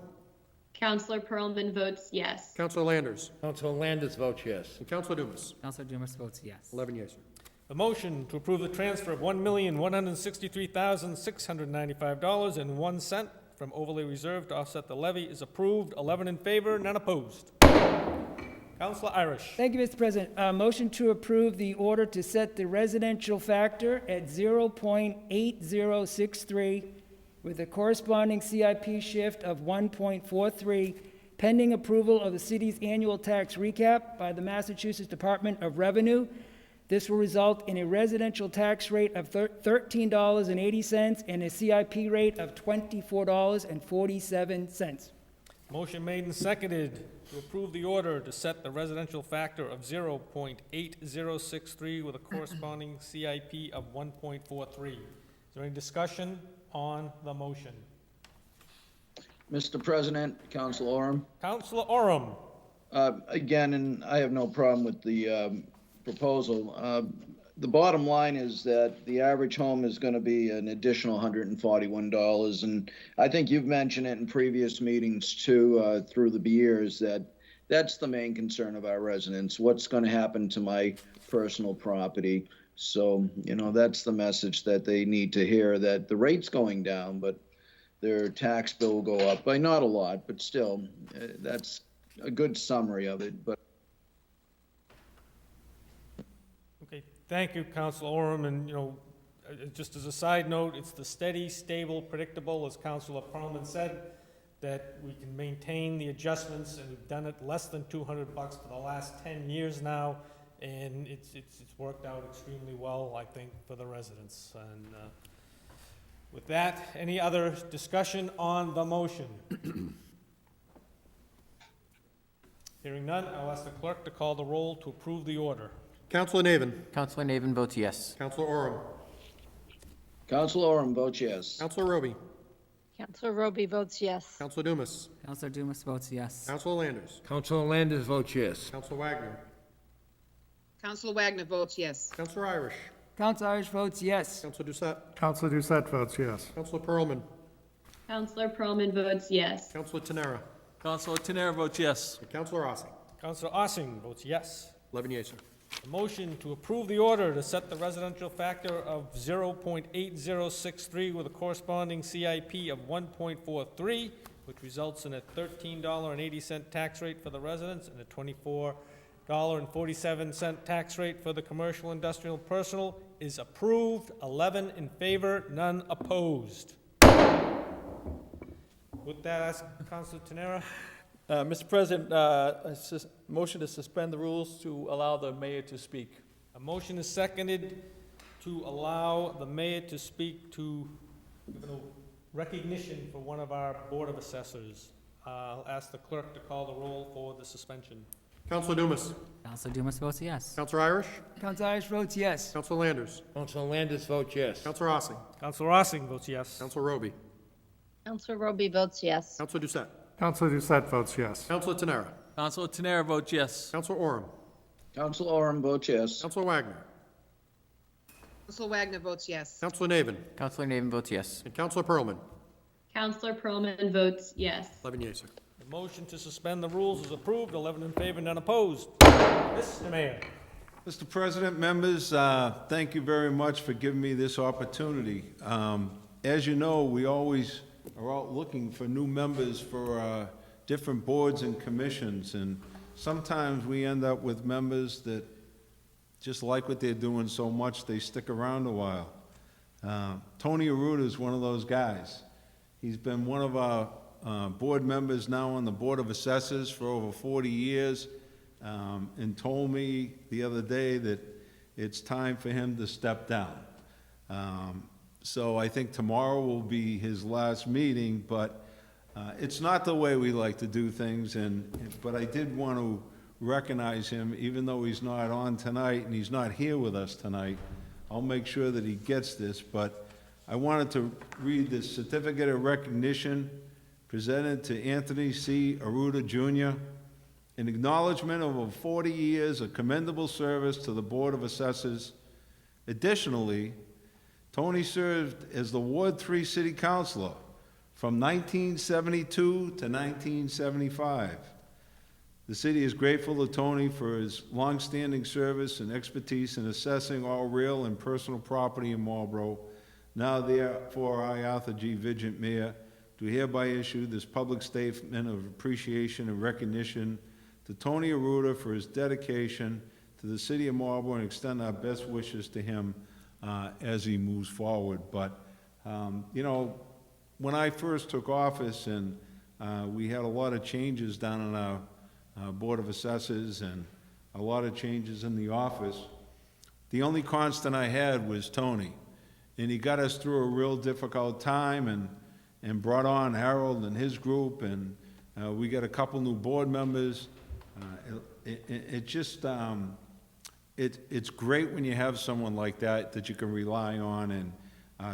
Counselor Pearlman votes yes. Councilor Landers? Council Landis votes yes. And Councilor Dumas? Counselor Dumas votes yes. 11 yeas, sir. The motion to approve the transfer of $1,163,695.01 from overlay reserve to offset the levy is approved. 11 in favor, none opposed. Counselor Irish. Thank you, Mr. President. Motion to approve the order to set the residential factor at 0.8063 with a corresponding CIP shift of 1.43 pending approval of the city's annual tax recap by the Massachusetts Department of Revenue. This will result in a residential tax rate of $13.80 and a CIP rate of $24.47. Motion made and seconded to approve the order to set the residential factor of 0.8063 with a corresponding CIP of 1.43. Is there any discussion on the motion? Mr. President, Council Oram. Counselor Oram. Again, and I have no problem with the proposal. The bottom line is that the average home is going to be an additional $141. And I think you've mentioned it in previous meetings too, through the years, that that's the main concern of our residents. What's going to happen to my personal property? So, that's the message that they need to hear, that the rate's going down, but their tax bill will go up by not a lot, but still, that's a good summary of it. But Okay, thank you, Counselor Oram. And, just as a side note, it's the steady, stable, predictable, as Counselor Pearlman said, that we can maintain the adjustments, and we've done it less than $200 for the last 10 years now, and it's worked out extremely well, I think, for the residents. And with that, any other discussion on the motion? Hearing none, I'll ask the clerk to call the roll to approve the order. Councilor Navin? Counselor Navin votes yes. Councilor Oram? Council Oram votes yes. Councilor Roby? Counselor Roby votes yes. Councilor Dumas? Counselor Dumas votes yes. Councilor Landers? Council Landis votes yes. Councilor Wagner? Councilor Wagner votes yes. Councilor Irish? Counselor Irish votes yes. Councilor Doucette? Counselor Doucette votes yes. Councilor Pearlman? Counselor Pearlman votes yes. Councilor Tenera? Counselor Tenera votes yes. And Councilor Ossing? Counselor Ossing votes yes. 11 yeas, sir. A motion to approve the order to set the residential factor of 0.8063 with a corresponding CIP of 1.43, which results in a $13.80 tax rate for the residents and a $24.47 tax rate for the commercial, industrial, personal, is approved. 11 in favor, none opposed. With that, I ask Councilor Tenera. Mr. President, motion to suspend the rules to allow the mayor to speak. A motion is seconded to allow the mayor to speak, to give a recognition for one of our Board of Assessors. I'll ask the clerk to call the roll for the suspension. Councilor Dumas? Counselor Dumas votes yes. Councilor Irish? Counselor Irish votes yes. Councilor Landers? Council Landis votes yes. Councilor Ossing? Counselor Ossing votes yes. Councilor Roby? Counselor Roby votes yes. Councilor Doucette? Counselor Doucette votes yes. Councilor Tenera? Counselor Tenera votes yes. Councilor Oram? Council Oram votes yes. Councilor Wagner? Counselor Wagner votes yes. Counselor Navin. Counselor Navin votes yes. And Counselor Pearlman. Counselor Pearlman votes yes. 11 yeas, sir. The motion to suspend the rules is approved, 11 in favor, none opposed. Mr. Mayor. Mr. President, members, thank you very much for giving me this opportunity. As you know, we always are out looking for new members for different boards and commissions, and sometimes we end up with members that just like what they're doing so much, they stick around a while. Tony Arruda is one of those guys. He's been one of our board members now on the Board of Assessors for over 40 years, and told me the other day that it's time for him to step down. So I think tomorrow will be his last meeting, but it's not the way we like to do things, but I did want to recognize him, even though he's not on tonight and he's not here with us tonight. I'll make sure that he gets this, but I wanted to read the certificate of recognition presented to Anthony C. Arruda Jr. in acknowledgement of over 40 years of commendable service to the Board of Assessors. Additionally, Tony served as the Ward 3 City Councilor from 1972 to 1975. The city is grateful to Tony for his longstanding service and expertise in assessing all real and personal property in Marlborough. Now therefore, I, Arthur G. Vigent, Mayor, do hereby issue this public statement of appreciation and recognition to Tony Arruda for his dedication to the city of Marlborough and extend our best wishes to him as he moves forward. But, you know, when I first took office and we had a lot of changes down in our Board of Assessors and a lot of changes in the office, the only constant I had was Tony. And he got us through a real difficult time and brought on Harold and his group, and we got a couple new board members. It's great when you have someone like that you can rely on, and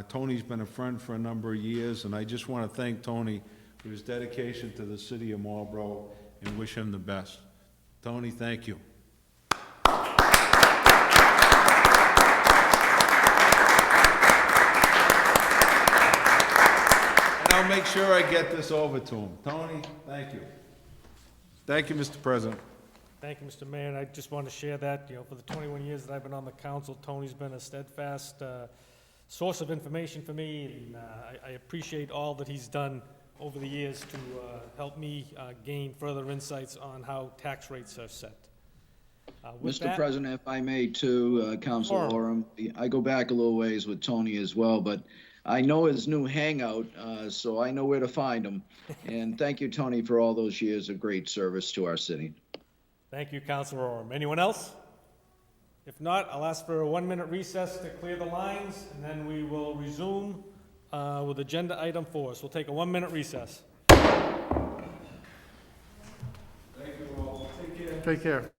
Tony's been a friend for a number of years, and I just want to thank Tony for his dedication to the city of Marlborough and wish him the best. Tony, thank you. And I'll make sure I get this over to him. Tony, thank you. Thank you, Mr. President. Thank you, Mr. Mayor, and I just want to share that, you know, for the 21 years that I've been on the council, Tony's been a steadfast source of information for me, and I appreciate all that he's done over the years to help me gain further insights on how tax rates are set. Mr. President, if I may too, Councilor Oram, I go back a little ways with Tony as well, but I know his new hangout, so I know where to find him. And thank you, Tony, for all those years of great service to our city. Thank you, Councilor Oram. Anyone else? If not, I'll ask for a 1-minute recess to clear the lines, and then we will resume with agenda item 4. So we'll take a 1-minute recess. Thank you all. Take care. Take care.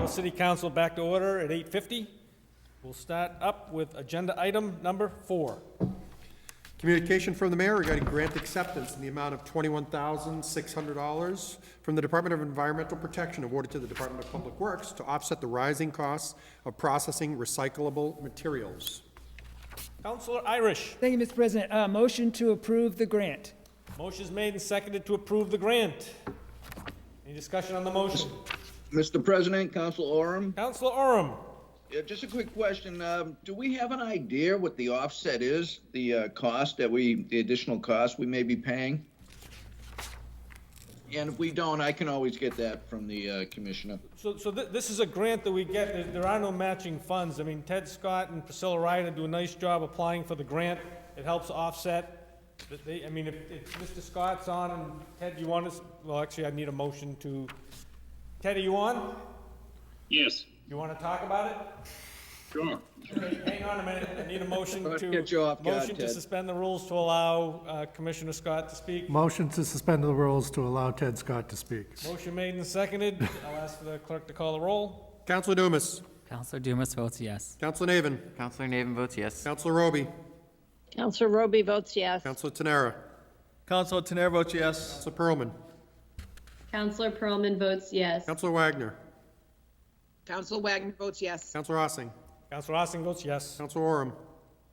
Marlborough City Council back to order at 8:50. We'll start up with agenda item number 4. Communication from the mayor regarding grant acceptance in the amount of $21,600 from the Department of Environmental Protection awarded to the Department of Public Works to offset the rising costs of processing recyclable materials. Councilor Irish. Thank you, Mr. President. Motion to approve the grant. Motion's made and seconded to approve the grant. Any discussion on the motion? Mr. President, Council Orem, Councilor Orem. yeah, just a quick question. Do we have an idea what the offset is, the the additional cost we may be paying? And if we don't, I can always get that from the commissioner. So this is a grant that we get. There are no matching funds. I mean, Ted Scott and Priscilla Ryder do a nice job applying for the grant. It helps offset. I mean, if Mr. Scott's on and Ted, you want us, well, actually, I need a motion to, Ted, are you on? Yes. You want to talk about it? Sure. Okay, hang on a minute. I need a motion Let's get you off guard, motion to Ted. suspend the rules to allow Commissioner Scott to speak. Motion to suspend the rules to allow Ted Scott to speak. Motion made and seconded. I'll ask for the clerk to call the roll. Councilor Dumas. Councilor Dumas votes yes. Councilor Navin. Councilor Navin votes yes. Councilor Roby. Counselor Roby votes yes. Councilor Tenera. Councilor Tenera votes yes. Councilor Pearlman. Counselor Pearlman votes yes. Councilor Wagner. Council Wagner votes yes. Councilor Ossing. Councilor Ossing votes yes. Councilor Orem.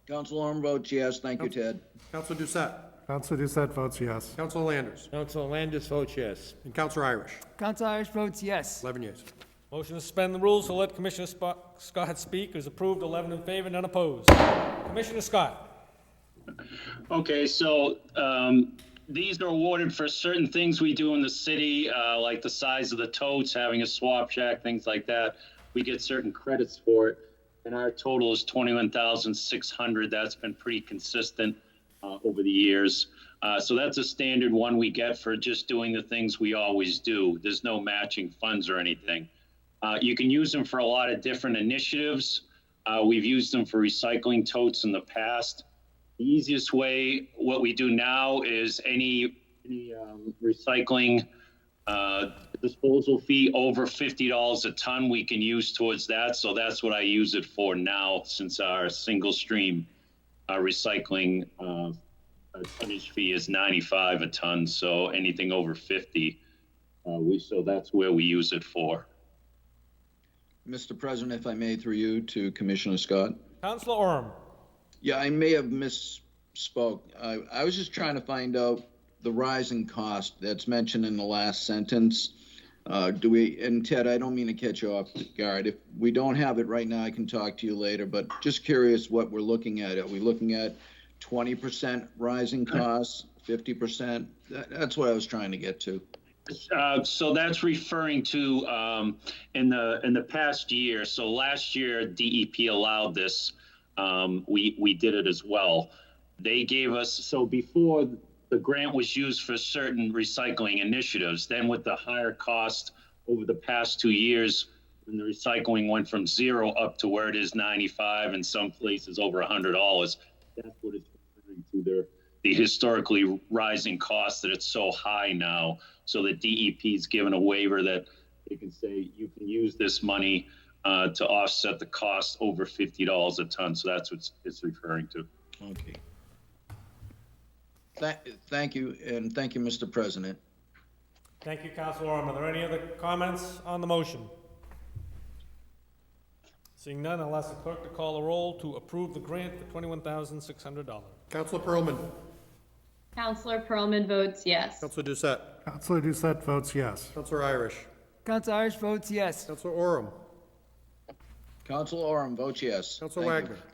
Council Orem votes yes. Thank you, Ted. Councilor Doucette. Councilor Doucette votes yes. Councilor Landers. Council Landis votes yes. And Councilor Irish. Council Irish votes yes. 11 yeas. Motion to suspend the rules to let Commissioner Scott speak is approved. 11 in favor, none opposed. Commissioner Scott. Okay, so these are awarded for certain things we do in the city, like the size of the totes, having a swap shack, things like that. We get certain credits for it, and our total is $21,600. That's been pretty consistent over the years. So that's a standard one we get for just doing the things we always do. There's no matching funds or anything. You can use them for a lot of different initiatives. We've used them for recycling totes in the past. The easiest way, what we do now is any recycling disposal fee over $50 a ton, we can use towards that. So that's what I use it for now, since our single stream recycling tonnage fee is $95 a ton. So anything over 50, so that's where we use it for. Mr. President, if I may, through you to Commissioner Scott. Councilor Orem. Yeah, I may have misspoke. I was just trying to find out the rising cost that's mentioned in the last sentence. And Ted, I don't mean to catch you off guard. If we don't have it right now, I can talk to you later, but just curious what we're looking at. Are we looking at 20% rising costs, 50%? That's what I was trying to get to. So that's referring to in the past year. So last year, DEP allowed this. We did it as well. They gave us, so before the grant was used for certain recycling initiatives, then with the higher cost over the past 2 years, when the recycling went from 0 up to where it is 95, in some places over $100, that's what it's referring to, the historically rising cost, that it's so high now. So the DEP's given a waiver that they can say you can use this money to offset the cost over $50 a ton. So that's what it's referring to. Okay. Thank you, and thank you, Mr. President. Thank you, Councilor Orem. Are there any other comments on the motion? Seeing none, I'll ask the clerk to call the roll to approve the grant for $21,600. Councilor Pearlman. Counselor Pearlman votes yes. Councilor Doucette. Councilor Doucette votes yes. Councilor Irish. Council Irish votes yes. Councilor Orem. Council Orem votes yes. Councilor Thank you. Wagner.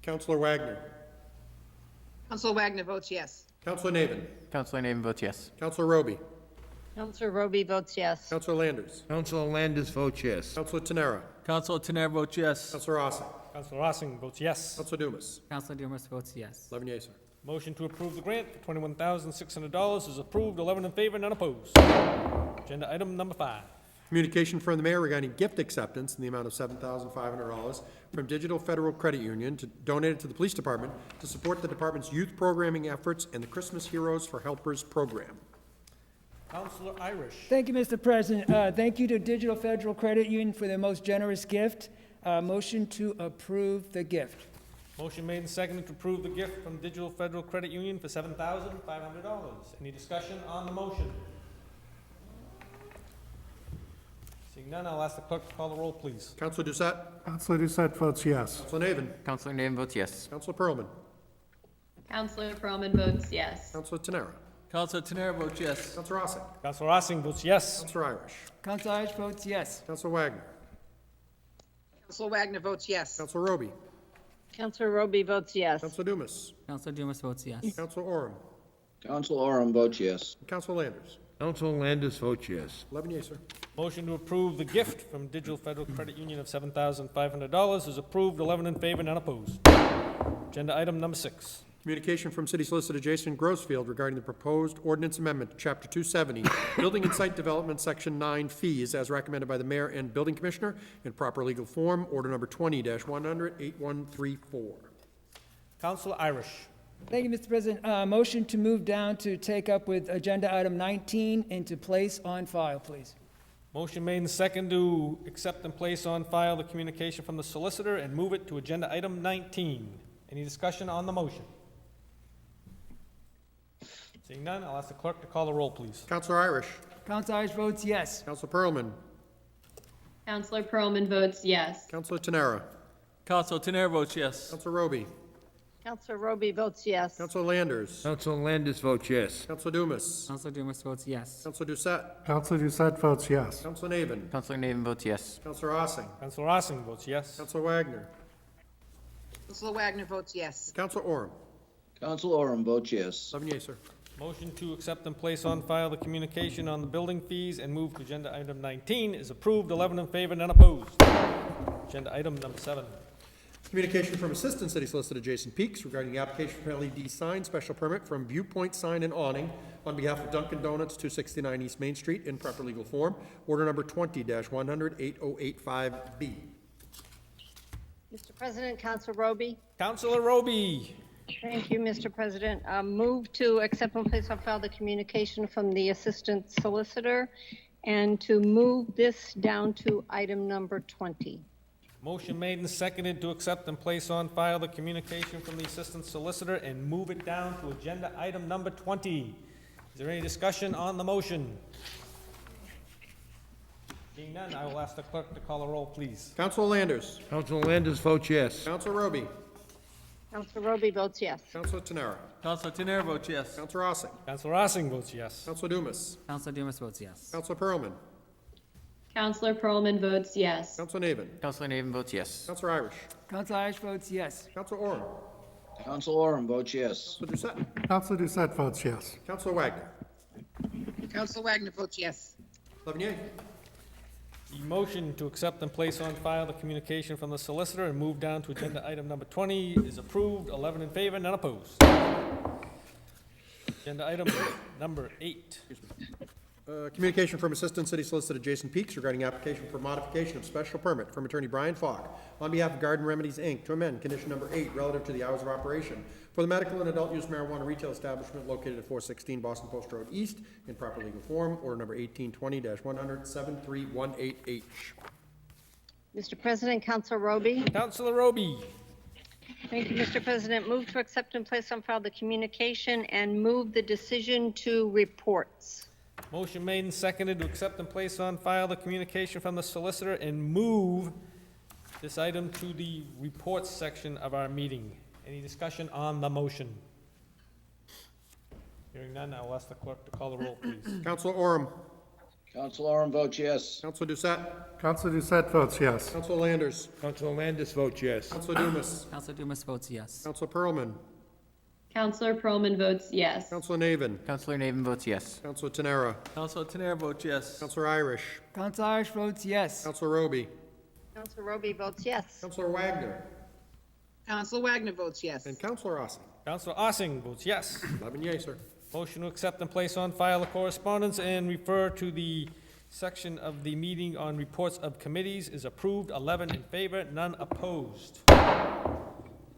Councilor Wagner. Council Wagner votes yes. Councilor Navin. Councilor Navin votes yes. Councilor Roby. Counselor Roby votes yes. Councilor Landers. Council Landis votes yes. Councilor Tenera. Councilor Tenera votes yes. Councilor Ossing. Councilor Ossing votes yes. Councilor Dumas. Councilor Dumas votes yes. 11 yeas, sir. Motion to approve the grant for $21,600 is approved. 11 in favor, none opposed. Agenda item number 5. Communication from the mayor regarding gift acceptance in the amount of $7,500 from Digital Federal Credit Union to donate it to the police department to support the department's youth programming efforts and the Christmas Heroes for Helpers program. Counselor Irish. Thank you, Mr. President. Thank you to Digital Federal Credit Union for their most generous gift. Motion to approve the gift. Motion made and seconded to approve the gift from Digital Federal Credit Union for $7,500. Any discussion on the motion? Seeing none, I'll ask the clerk to call the roll, please. Counselor Doucette? Counselor Doucette votes yes. Counselor Navin? Counselor Navin votes yes. Counselor Pearlman? Counselor Pearlman votes yes. Counselor Tenera? Counselor Tenera votes yes. Counselor Ossing? Counselor Ossing votes yes. Counselor Irish? Counselor Irish votes yes. Counselor Wagner? Counselor Wagner votes yes. Counselor Roby? Counselor Roby votes yes. Counselor Dumas? Counselor Dumas votes yes. Counselor Oram? Counselor Oram votes yes. Counselor Landers? Council Landis votes yes. 11 yeas, sir. Motion to approve the gift from Digital Federal Credit Union of $7,500 is approved, 11 in favor, none opposed. Agenda item number 6. Communication from City Solicitor Jason Grossfield regarding the proposed ordinance amendment to Chapter 270, Building and Site Development, Section 9, Fees, as recommended by the Mayor and Building Commissioner in proper legal form, Order Number 20-100-8134. Counselor Irish. Thank you, Mr. President. Motion to move down to take up with agenda item 19 and to place on file, please. Motion made and seconded to accept and place on file the communication from the solicitor and move it to agenda item 19. Any discussion on the motion? Seeing none, I'll ask the clerk to call the roll, please. Counselor Irish? Counselor Irish votes yes. Counselor Pearlman? Counselor Pearlman votes yes. Counselor Tenera? Counselor Tenera votes yes. Counselor Roby? Counselor Roby votes yes. Counselor Landers? Council Landis votes yes. Counselor Dumas? Counselor Dumas votes yes. Counselor Doucette? Counselor Doucette votes yes. Counselor Navin? Counselor Navin votes yes. Counselor Ossing? Counselor Ossing votes yes. Counselor Wagner? Counselor Wagner votes yes. Counselor Oram? Counselor Oram votes yes. 11 yeas, sir. Motion to accept and place on file the communication on the building fees and move to agenda item 19 is approved, 11 in favor, none opposed. Agenda item number 7. Communication from Assistant City Solicitor Jason Peaks regarding the application for LED sign special permit from Viewpoint Sign and Awning on behalf of Dunkin' Donuts, 269 East Main Street, in proper legal form. Order number 20-100-8085B. Mr. President, Counselor Roby. Counselor Roby. Thank you, Mr. President. Move to accept and place on file the communication from the Assistant Solicitor and to move this down to item number 20. Motion made and seconded to accept and place on file the communication from the Assistant Solicitor and move it down to agenda item number 20. Is there any discussion on the motion? Being none, I will ask the clerk to call the roll, please. Counselor Landers? Council Landis votes yes. Counselor Roby? Counselor Roby votes yes. Counselor Tenera? Counselor Tenera votes yes. Counselor Ossing? Counselor Ossing votes yes. Counselor Dumas? Counselor Dumas votes yes. Counselor Pearlman? Counselor Pearlman votes yes. Counselor Navin? Counselor Navin votes yes. Counselor Irish? Counselor Irish votes yes. Counselor Oram? Counselor Oram votes yes. Counselor Doucette? Counselor Doucette votes yes. Counselor Wagner? Counselor Wagner votes yes. 11 yeas. The motion to accept and place on file the communication from the solicitor and move down to agenda item number 20 is approved, 11 in favor, none opposed. Agenda item number 8. Communication from Assistant City Solicitor Jason Peaks regarding application for modification of special permit from Attorney Brian Falk on behalf of Garden Remedies, Inc. to amend condition number 8 relative to the hours of operation for the medical and adult use marijuana retail establishment located at 416 Boston Post Road East in proper legal form. Order number 1820-100-7318H. Mr. President, Counselor Roby. Counselor Roby. Thank you, Mr. President. Move to accept and place on file the communication and move the decision to reports. Motion made and seconded to accept and place on file the communication from the solicitor and move this item to the reports section of our meeting. Any discussion on the motion? Hearing none, I will ask the clerk to call the roll, please. Counselor Oram? Counselor Oram votes yes. Counselor Doucette? Counselor Doucette votes yes. Counselor Landers? Council Landis votes yes. Counselor Dumas? Counselor Dumas votes yes. Counselor Pearlman? Counselor Pearlman votes yes. Counselor Navin? Counselor Navin votes yes. Counselor Tenera? Counselor Tenera votes yes. Counselor Irish? Counselor Irish votes yes. Counselor Roby? Counselor Roby votes yes. Counselor Wagner? Counselor Wagner votes yes. And Counselor Ossing? Counselor Ossing votes yes. 11 yeas, sir. Motion to accept and place on file the correspondence and refer to the section of the meeting on reports of committees is approved, 11 in favor, none opposed.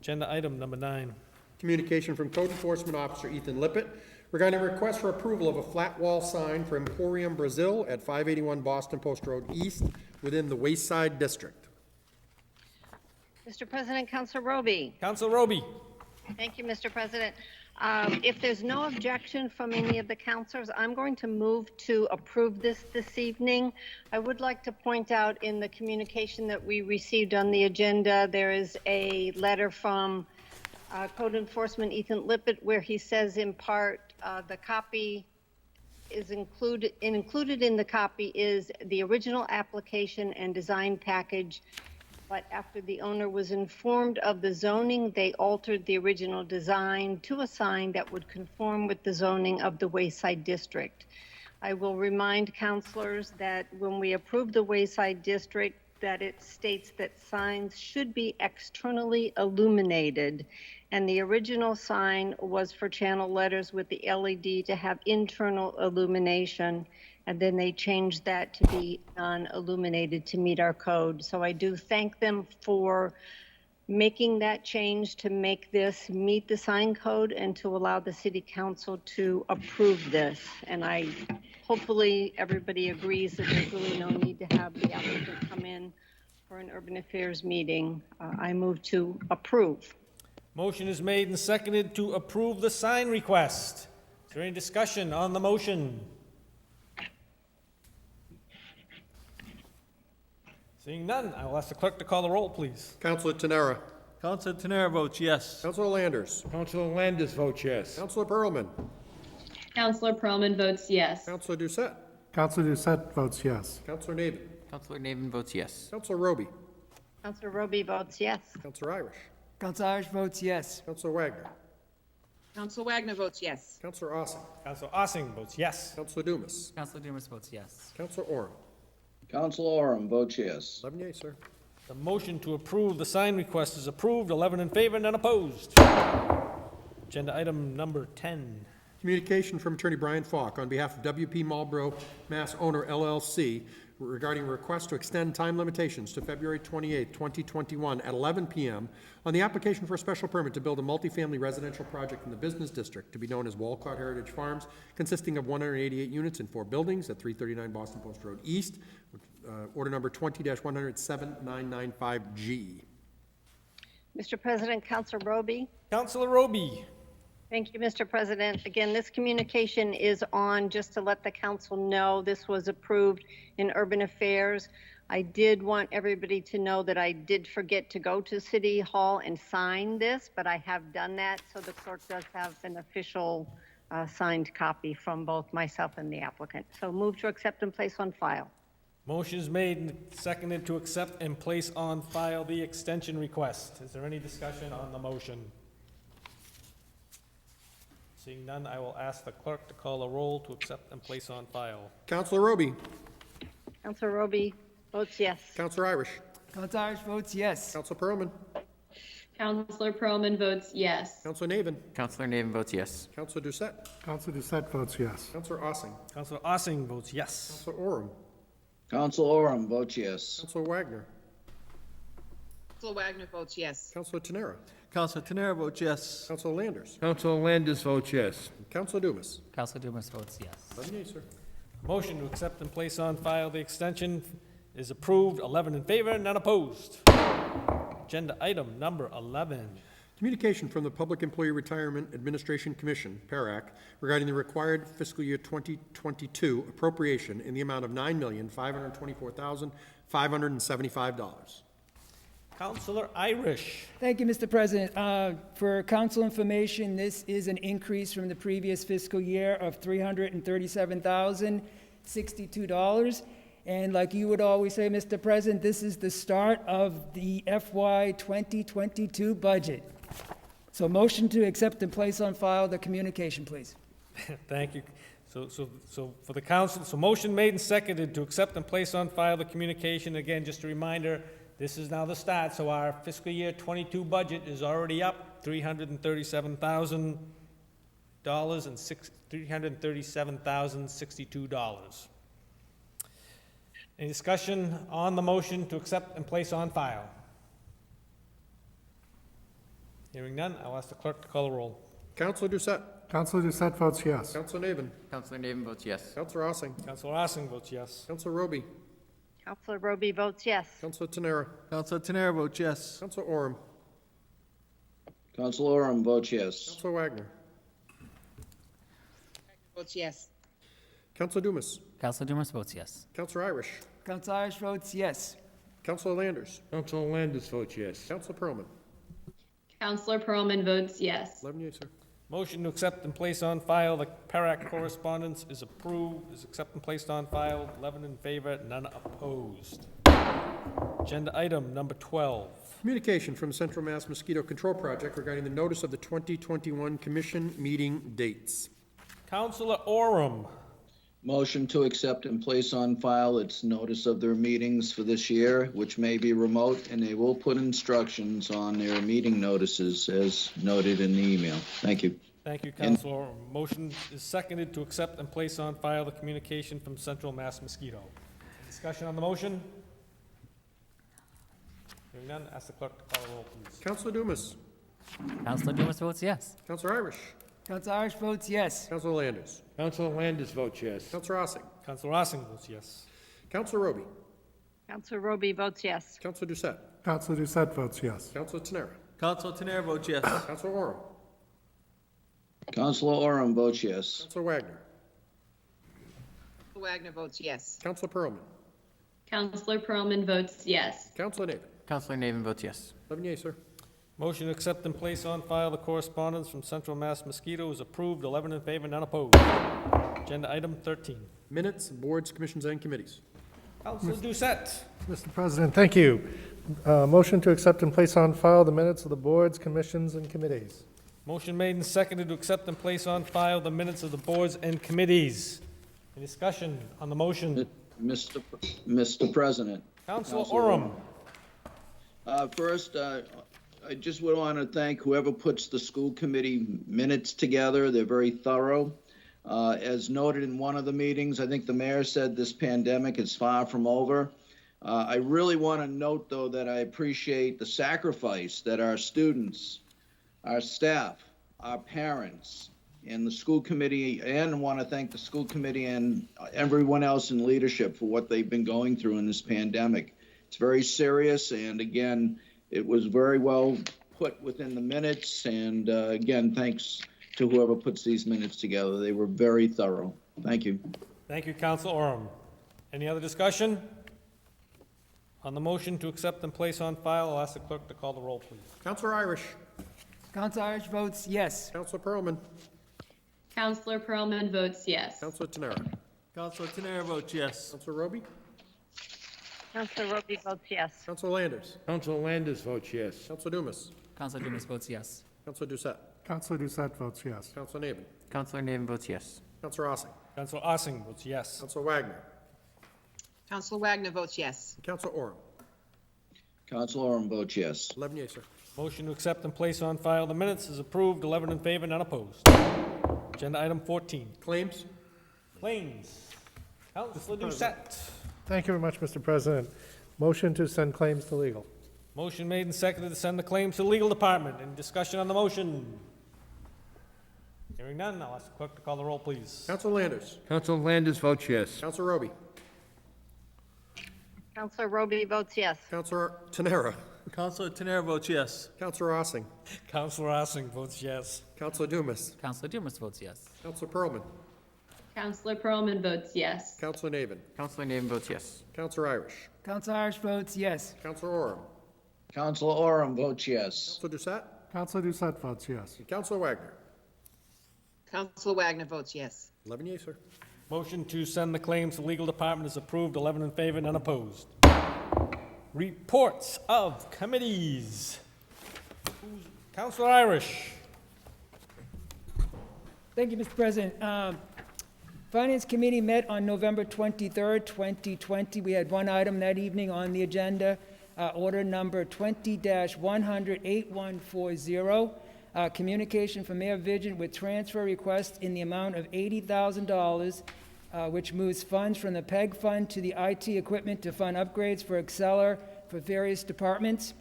Agenda item number 9. Communication from Code Enforcement Officer Ethan Lippett regarding a request for approval of a flat wall sign for Emporium Brazil at 581 Boston Post Road East within the Wayside District. Mr. President, Councilor Roby. Council Roby. Thank you, Mr. President. If there's no objection from any of the councilors, I'm going to move to approve this evening. I would like to point out in the communication that we received on the agenda, there is a letter from Code Enforcement Ethan Lippett where he says in part the copy is included in the copy is the original application and design package. But after the owner was informed of the zoning, they altered the original design to a sign that would conform with the zoning of the Wayside District. I will remind councilors that when we approved the Wayside District, that it states that signs should be externally illuminated. And the original sign was for channel letters with the LED to have internal illumination. And then they changed that to be non-illuminated to meet our code. So I do thank them for making that change to make this meet the sign code and to allow the city council to approve this. And hopefully everybody agrees that there's really no need to have the applicant come in for an urban affairs meeting. I move to approve. Motion is made and seconded to approve the sign request. Is there any discussion on the motion? Seeing none, I will ask the clerk to call the roll, please. Councilor Tenera. Councilor Tenera votes yes. Councilor Landers. Councilor Landis votes yes. Councilor Pearlman. Councilor Pearlman votes yes. Councilor Doucette. Councilor Doucette votes yes. Councilor Navin. Councilor Navin votes yes. Councilor Roby. Councilor Roby votes yes. Councilor Irish. Council Irish votes yes. Councilor Wagner. Council Wagner votes yes. Councilor Ossing. Council Ossing votes yes. Councilor Dumas. Councilor Dumas votes yes. Councilor Orem. Council Oram votes yes. 11 yeas, sir. The motion to approve the sign request is approved, 11 in favor, none opposed. Agenda item number 10. Communication from Attorney Brian Falk on behalf of WP Marlborough Mass Owner LLC regarding a request to extend time limitations to February 28, 2021 at 11 p.m. on the application for a special permit to build a multifamily residential project in the business district to be known as Walcott Heritage Farms, consisting of 188 units in 4 buildings at 339 Boston Post Road East, order number 20-100-7995G. Mr. President, Councilor Roby. Councilor Roby. Thank you, Mr. President. Again, this communication is on just to let the council know this was approved in Urban Affairs. I did want everybody to know that I did forget to go to City Hall and sign this, but I have done that, so the clerk does have an official signed copy from both myself and the applicant. So move to accept and place on file. Motion is made and seconded to accept and place on file the extension request. Is there any discussion on the motion? Seeing none, I will ask the clerk to call a roll to accept and place on file. Councilor Roby. Councilor Roby votes yes. Councilor Irish. Council Irish votes yes. Councilor Pearlman. Councilor Pearlman votes yes. Councilor Navin. Councilor Navin votes yes. Councilor Doucette. Councilor Doucette votes yes. Councilor Ossing. Councilor Ossing votes yes. Councilor Orem. Council Oram votes yes. Councilor Wagner. Council Wagner votes yes. Councilor Tenera. Councilor Tenera votes yes. Councilor Landers. Councilor Landis votes yes. Councilor Dumas. Councilor Dumas votes yes. 11 yeas, sir. Motion to accept and place on file the extension is approved, 11 in favor, none opposed. Agenda item number 11. Communication from the Public Employee Retirement Administration Commission, PARAC, regarding the required fiscal year 2022 appropriation in the amount of $9,524,575. Councilor Irish. Thank you, Mr. President. For council information, this is an increase from the previous fiscal year of $337,062. And like you would always say, Mr. President, this is the start of the FY 2022 budget. So motion to accept and place on file the communication, please. Thank you. So for the council, so motion made and seconded to accept and place on file the communication. Again, just a reminder, this is now the start, so our fiscal year 22 budget is already up $337,062. Any discussion on the motion to accept and place on file? Hearing none, I'll ask the clerk to call the roll. Counselor Doucette. Counselor Doucette votes yes. Counselor Navin. Counselor Navin votes yes. Counselor Ossing. Counselor Ossing votes yes. Counselor Roby. Counselor Roby votes yes. Counselor Tenera. Counselor Tenera votes yes. Counselor Orem. Council Orem votes yes. Counselor Wagner. Votes yes. Counselor Dumas. Counselor Dumas votes yes. Counselor Irish. Counselor Irish votes yes. Counselor Landers. Council Landis votes yes. Counselor Pearlman. Counselor Pearlman votes yes. 11 yeas, sir. Motion to accept and place on file the PERAC correspondence is approved, is accepted and placed on file, 11 in favor, none opposed. Agenda item number 12. Communication from Central Mass Mosquito Control Project regarding the notice of the 2021 commission meeting dates. Counselor Orem. Motion to accept and place on file its notice of their meetings for this year, which may be remote, and they will put instructions on their meeting notices as noted in the email. Thank you. Thank you, Counselor Orem. Motion is seconded to accept and place on file the communication from Central Mass Mosquito. Discussion on the motion? Hearing none, ask the clerk to call the roll, please. Counselor Dumas. Counselor Dumas votes yes. Counselor Irish. Counselor Irish votes yes. Counselor Landers. Council Landis votes yes. Counselor Ossing. Counselor Ossing votes yes. Counselor Roby. Counselor Roby votes yes. Counselor Doucette. Counselor Doucette votes yes. Counselor Tenera. Counselor Tenera votes yes. Counselor Orem. Council Orem votes yes. Counselor Wagner. Wagner votes yes. Counselor Pearlman. Counselor Pearlman votes yes. Counselor Navin. Counselor Navin votes yes. 11 yeas, sir. Motion to accept and place on file the correspondence from Central Mass Mosquito is approved, 11 in favor, none opposed. Agenda item 13. Minutes, boards, commissions, and committees. Counselor Doucette. Mr. President, thank you. Motion to accept and place on file the minutes of the boards, commissions, and committees. Motion made and seconded to accept and place on file the minutes of the boards and committees. Any discussion on the motion? Mr. President. Counselor Counselor Orem. First, I just would want to thank whoever puts the school committee minutes together. They're very thorough. As noted in one of the meetings, I think the mayor said this pandemic is far from over. I really want to note, though, that I appreciate the sacrifice that our students, our staff, our parents, and the school committee, and want to thank the school committee and everyone else in leadership for what they've been going through in this pandemic. It's very serious, and again, it was very well put within the minutes, and again, thanks to whoever puts these minutes together. They were very thorough. Thank you. Thank you, Counselor Orem. Any other discussion? On the motion to accept and place on file, I'll ask the clerk to call the roll, please. Counselor Irish. Counselor Irish votes yes. Counselor Pearlman. Counselor Pearlman votes yes. Counselor Tenera. Counselor Tenera votes yes. Counselor Roby. Counselor Roby votes yes. Counselor Landers. Council Landis votes yes. Counselor Dumas. Counselor Dumas votes yes. Counselor Doucette. Counselor Doucette votes yes. Counselor Navin. Counselor Navin votes yes. Counselor Ossing. Counselor Ossing votes yes. Counselor Wagner. Council Wagner votes yes. Counselor Orem. Council Orem votes yes. 11 yeas, sir. Motion to accept and place on file the minutes is approved, 11 in favor, none opposed. Agenda item 14. Claims. Claims. Counselor Doucette. Thank you very much, Mr. President. Motion to send claims to legal. Motion made and seconded to send the claims to the legal department. Any discussion on the motion? Hearing none, I'll ask the clerk to call the roll, please. Counselor Landers. Council Landis votes yes. Counselor Roby. Counselor Roby votes yes. Counselor Tenera. Counselor Tenera votes yes. Counselor Ossing. Counselor Ossing votes yes. Counselor Dumas. Counselor Dumas votes yes. Counselor Pearlman. Counselor Pearlman votes yes. Counselor Navin. Counselor Navin votes yes. Counselor Irish. Counselor Irish votes yes. Counselor Orem. Council Orem votes yes. Counselor Doucette. Counselor Doucette votes yes. And Counselor Wagner. Council Wagner votes yes. 11 yeas, sir. Motion to send the claims to the legal department is approved, 11 in favor, none opposed. Reports of committees. Counselor Irish. Thank you, Mr. President. Finance Committee met on November 23rd, 2020. We had one item that evening on the agenda, order number 20-100-8140, communication from Mayor Vigent with transfer request in the amount of $80,000 which moves funds from the PEG fund to the IT equipment to fund upgrades for Exceller for various departments.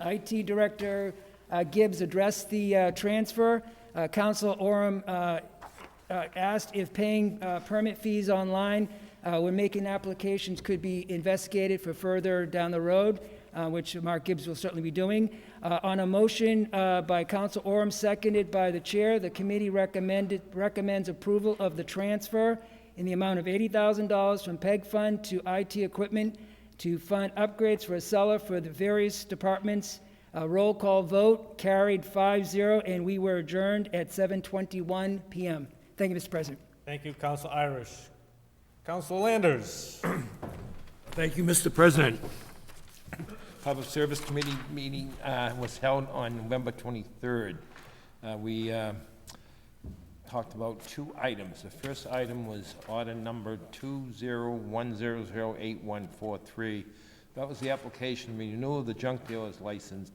IT Director Gibbs addressed the transfer. Council Orem asked if paying permit fees online when making applications could be investigated for further down the road, which Mark Gibbs will certainly be doing. On a motion by Council Orem, seconded by the chair, the committee recommends approval of the transfer in the amount of $80,000 from PEG fund to IT equipment to fund upgrades for a seller for the various departments. Roll call vote carried 5-0, and we were adjourned at 7:21 p.m. Thank you, Mr. President. Thank you, Council Irish. Council Landers. Thank you, Mr. President. Public Service Committee meeting was held on November 23rd. We talked about two items. The first item was order number 201008143. That was the application renewal of the junk dealer's license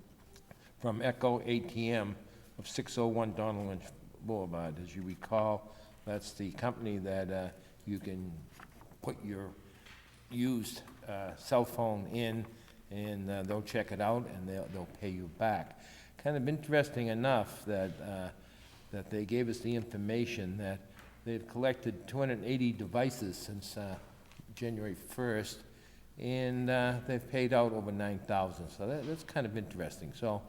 from Echo ATM of 601 Donald Lynch Boulevard. As you recall, that's the company that you can put your used cell phone in, and they'll check it out and they'll pay you back. Kind of interesting enough that that they gave us the information that they've collected 280 devices since January 1st, and they've paid out over $9,000. So that's kind of interesting. So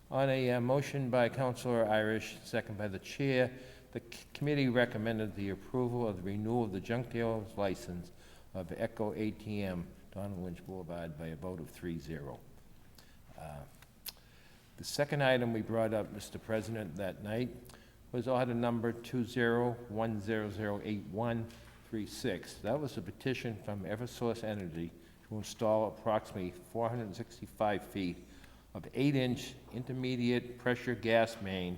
on a motion by Councilor Irish, second by the chair, the committee recommended the approval of the renewal of the junk dealer's license of Echo ATM, Donald Lynch Boulevard, by a vote of 3-0. The second item we brought up, Mr. President, that night was order number 201008136. That was a petition from Eversource Energy to install approximately 465 feet of 8-inch intermediate pressure gas main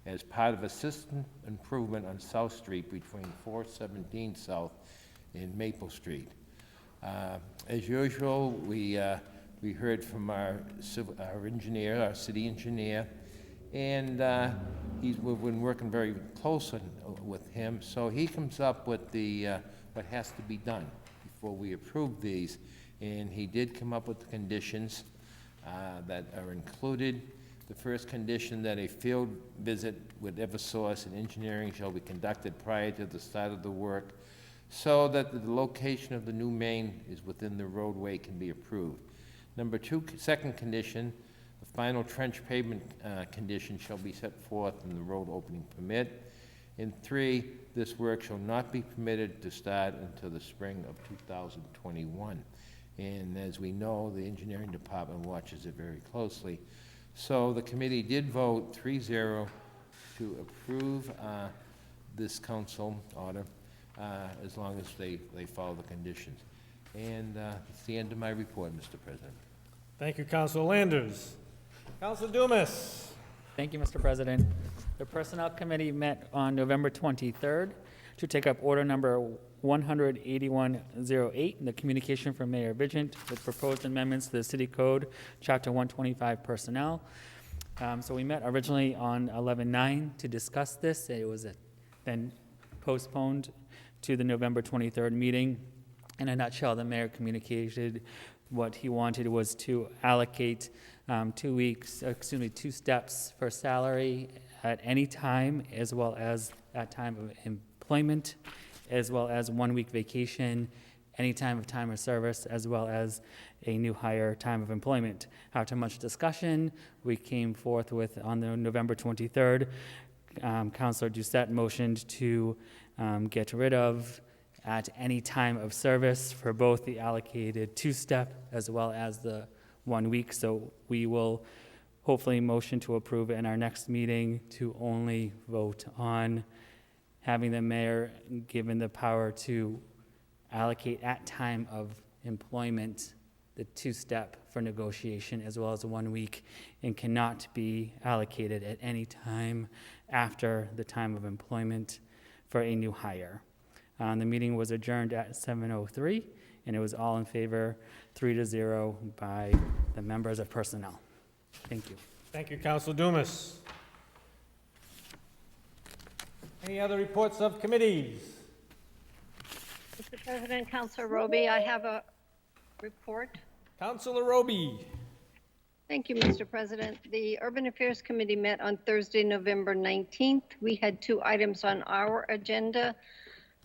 as part of a system improvement on South Street between 417 South and Maple Street. As usual, we heard from our engineer, our city engineer, and we've been working very close with him, so he comes up with what has to be done before we approve these, and he did come up with the conditions that are included. The first condition, that a field visit with Eversource and engineering shall be conducted prior to the start of the work so that the location of the new main is within the roadway can be approved. Number two, second condition, the final trench pavement condition shall be set forth in the road opening permit. And 3, this work shall not be permitted to start until the spring of 2021. And as we know, the engineering department watches it very closely. So the committee did vote 3-0 to approve this council order as long as they follow the conditions. And that's the end of my report, Mr. President. Thank you, Council Landers. Council Dumas. Thank you, Mr. President. The Personnel Committee met on November 23rd to take up order number 18108, the communication from Mayor Vigent with proposed amendments to the City Code, Chapter 125 Personnel. So we met originally on 11/9 to discuss this. It was then postponed to the November 23rd meeting. In a nutshell, the mayor communicated what he wanted was to allocate 2 steps for salary at any time, as well as at time of employment, as well as 1 week vacation, any time of service, as well as a new hire time of employment. After much discussion, we came forth with, on the November 23rd, Councilor Doucette motioned to get rid of at any time of service for both the allocated 2-step as well as the 1 week. So we will hopefully motion to approve in our next meeting to only vote on having the mayor given the power to allocate at time of employment the 2-step for negotiation as well as 1 week, and cannot be allocated at any time after the time of employment for a new hire. The meeting was adjourned at 7:03, and it was all in favor, 3-0 by the members of personnel. Thank you. Thank you, Council Dumas. Any other reports of committees? President, Councilor Roby, I have a report. Councilor Roby. Thank you, Mr. President. The Urban Affairs Committee met on Thursday, November 19th. We had 2 items on our agenda.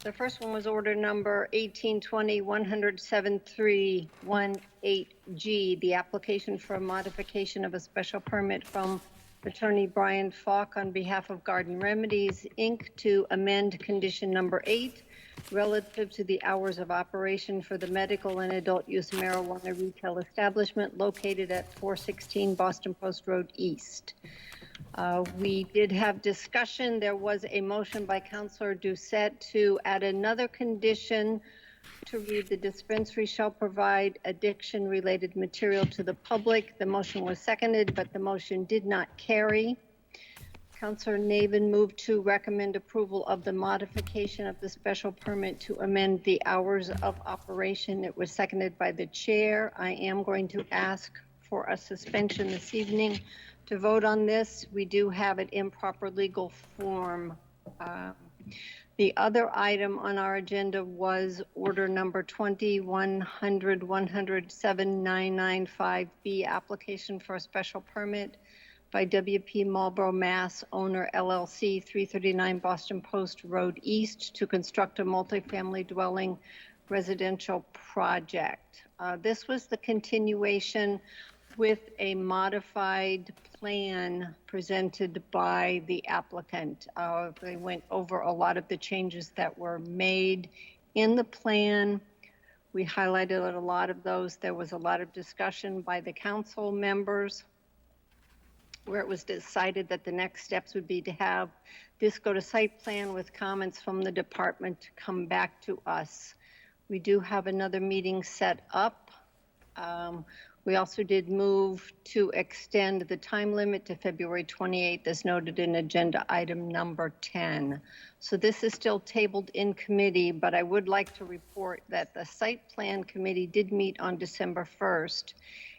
The first one was order number 1820-107-318G, the application for a modification of a special permit from Attorney Brian Falk on behalf of Garden Remedies, Inc. to amend condition number 8 relative to the hours of operation for the medical and adult use marijuana retail establishment located at 416 Boston Post Road East. We did have discussion. There was a motion by Councilor Doucette to add another condition to read, the dispensary shall provide addiction-related material to the public. The motion was seconded, but the motion did not carry. Councilor Navin moved to recommend approval of the modification of the special permit to amend the hours of operation. It was seconded by the chair. I am going to ask for a suspension this evening to vote on this. We do have it in proper legal form. The other item on our agenda was order number 20-100-107-995B, application for a special permit by WP Marlborough Mass Owner LLC, 339 Boston Post Road East, to construct a multifamily dwelling residential project. This was the continuation with a modified plan presented by the applicant. They went over a lot of the changes that were made in the plan. We highlighted a lot of those. There was a lot of discussion by the council members where it was decided that the next steps would be to have this go to site plan with comments from the department to come back to us. We do have another meeting set up. We also did move to extend the time limit to February 28th, as noted in agenda item number 10. So this is still tabled in committee, but I would like to report that the site plan committee did meet on December 1st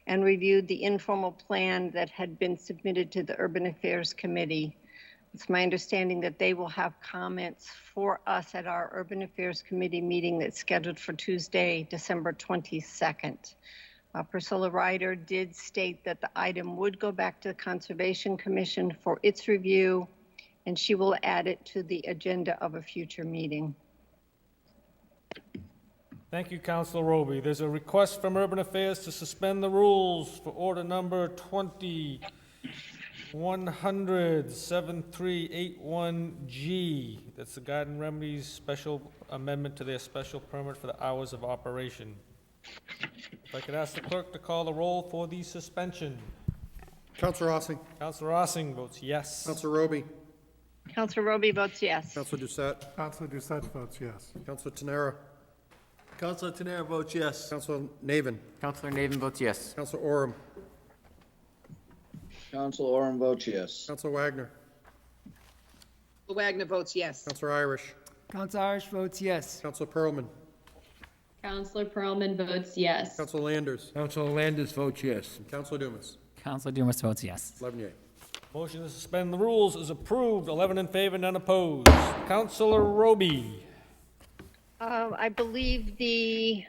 and reviewed the informal plan that had been submitted to the Urban Affairs Committee. It's my understanding that they will have comments for us at our Urban Affairs Committee meeting that's scheduled for Tuesday, December 22nd. Priscilla Ryder did state that the item would go back to the Conservation Commission for its review, and she will add it to the agenda of a future meeting. Thank you, Councilor Roby. There's a request from Urban Affairs to suspend the rules for order number 20-100-7381G. That's the Garden Remedies special amendment to their special permit for the hours of operation. If I could ask the clerk to call the roll for the suspension. Councilor Ossing. Councilor Ossing votes yes. Councilor Roby. Councilor Roby votes yes. Councilor Doucette. Councilor Doucette votes yes. Councilor Tenera. Councilor Tenera votes yes. Councilor Navin. Councilor Navin votes yes. Councilor Orem. Council Orem votes yes. Councilor Wagner. Councilor Wagner votes yes. Councilor Irish. Council Irish votes yes. Councilor Pearlman. Councilor Pearlman votes yes. Councilor Landers. Councilor Landis votes yes. And Councilor Dumas. Councilor Dumas votes yes. 11 yea. Motion to suspend the rules is approved, 11 in favor, none opposed. Councilor Roby. I believe the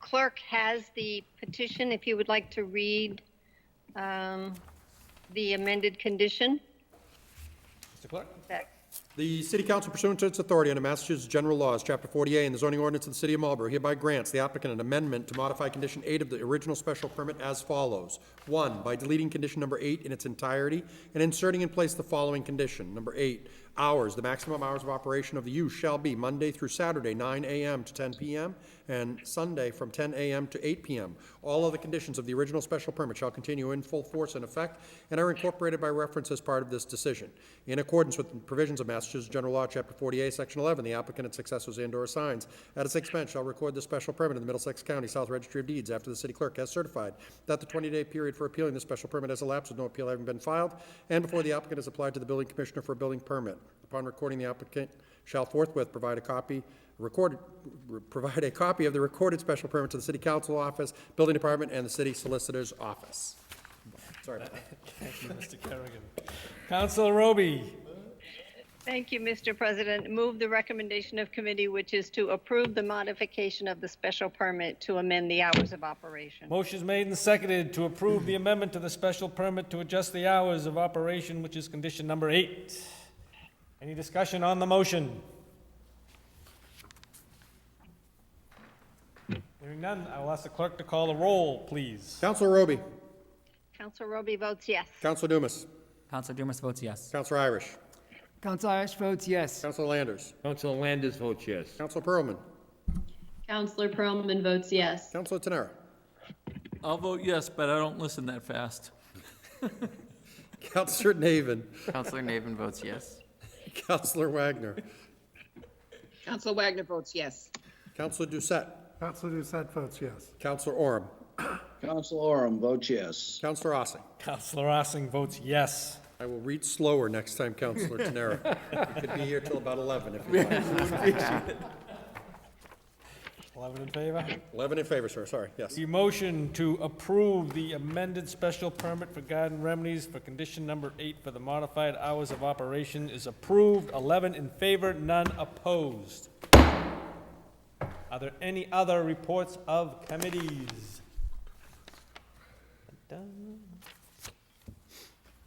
clerk has the petition, if you would like to read the amended condition. Mr. Clerk. The City Council pursuant to its authority under Massachusetts General Laws, Chapter 48, and the zoning ordinance of the City of Marlborough hereby grants the applicant an amendment to modify Condition 8 of the original special permit as follows. 1, by deleting Condition Number 8 in its entirety and inserting in place the following condition. Number 8, hours. The maximum hours of operation of the use shall be Monday through Saturday, 9 a.m. to 10 p.m., and Sunday from 10 a.m. to 8 p.m. All other conditions of the original special permit shall continue in full force and effect and are incorporated by reference as part of this decision. In accordance with the provisions of Massachusetts General Law, Chapter 48, Section 11, the applicant and successors and/or assigns at its expense shall record the special permit in the Middlesex County South Registry of Deeds after the city clerk has certified that the 20-day period for appealing the special permit has elapsed with no appeal having been filed, and before the applicant has applied to the building commissioner for a building permit. Upon recording, the applicant shall forthwith provide a copy of the recorded special permit to the City Council office, Building Department, and the City Solicitor's office. Sorry about that. Thank you, Mr. Kerrigan. Councilor Roby. Thank you, Mr. President. Move the recommendation of committee, which is to approve the modification of the special permit to amend the hours of operation. Motion's made and seconded to approve the amendment to the special permit to adjust the hours of operation, which is condition number 8. Any discussion on the motion? Hearing none, I will ask the clerk to call the roll, please. Counselor Roby. Counselor Roby votes yes. Counselor Dumas. Counselor Dumas votes yes. Counselor Irish. Counselor Irish votes yes. Counselor Landers. Council Landis votes yes. Counselor Pearlman. Counselor Pearlman votes yes. Counselor Tenera. I'll vote yes, but I don't listen that fast. Counselor Navin. Counselor Navin votes yes. Counselor Wagner. Counselor Wagner votes yes. Counselor Doucette. Counselor Doucette votes yes. Counselor Orem. Counselor Orem votes yes. Counselor Ossing. Counselor Ossing votes yes. I will read slower next time, Counselor Tenera. You could be here till about 11 if you like. 11 in favor? 11 in favor, sir, sorry, yes. The motion to approve the amended special permit for garden remedies for condition number 8 for the modified hours of operation is approved. 11 in favor, none opposed. Are there any other reports of committees? Dun.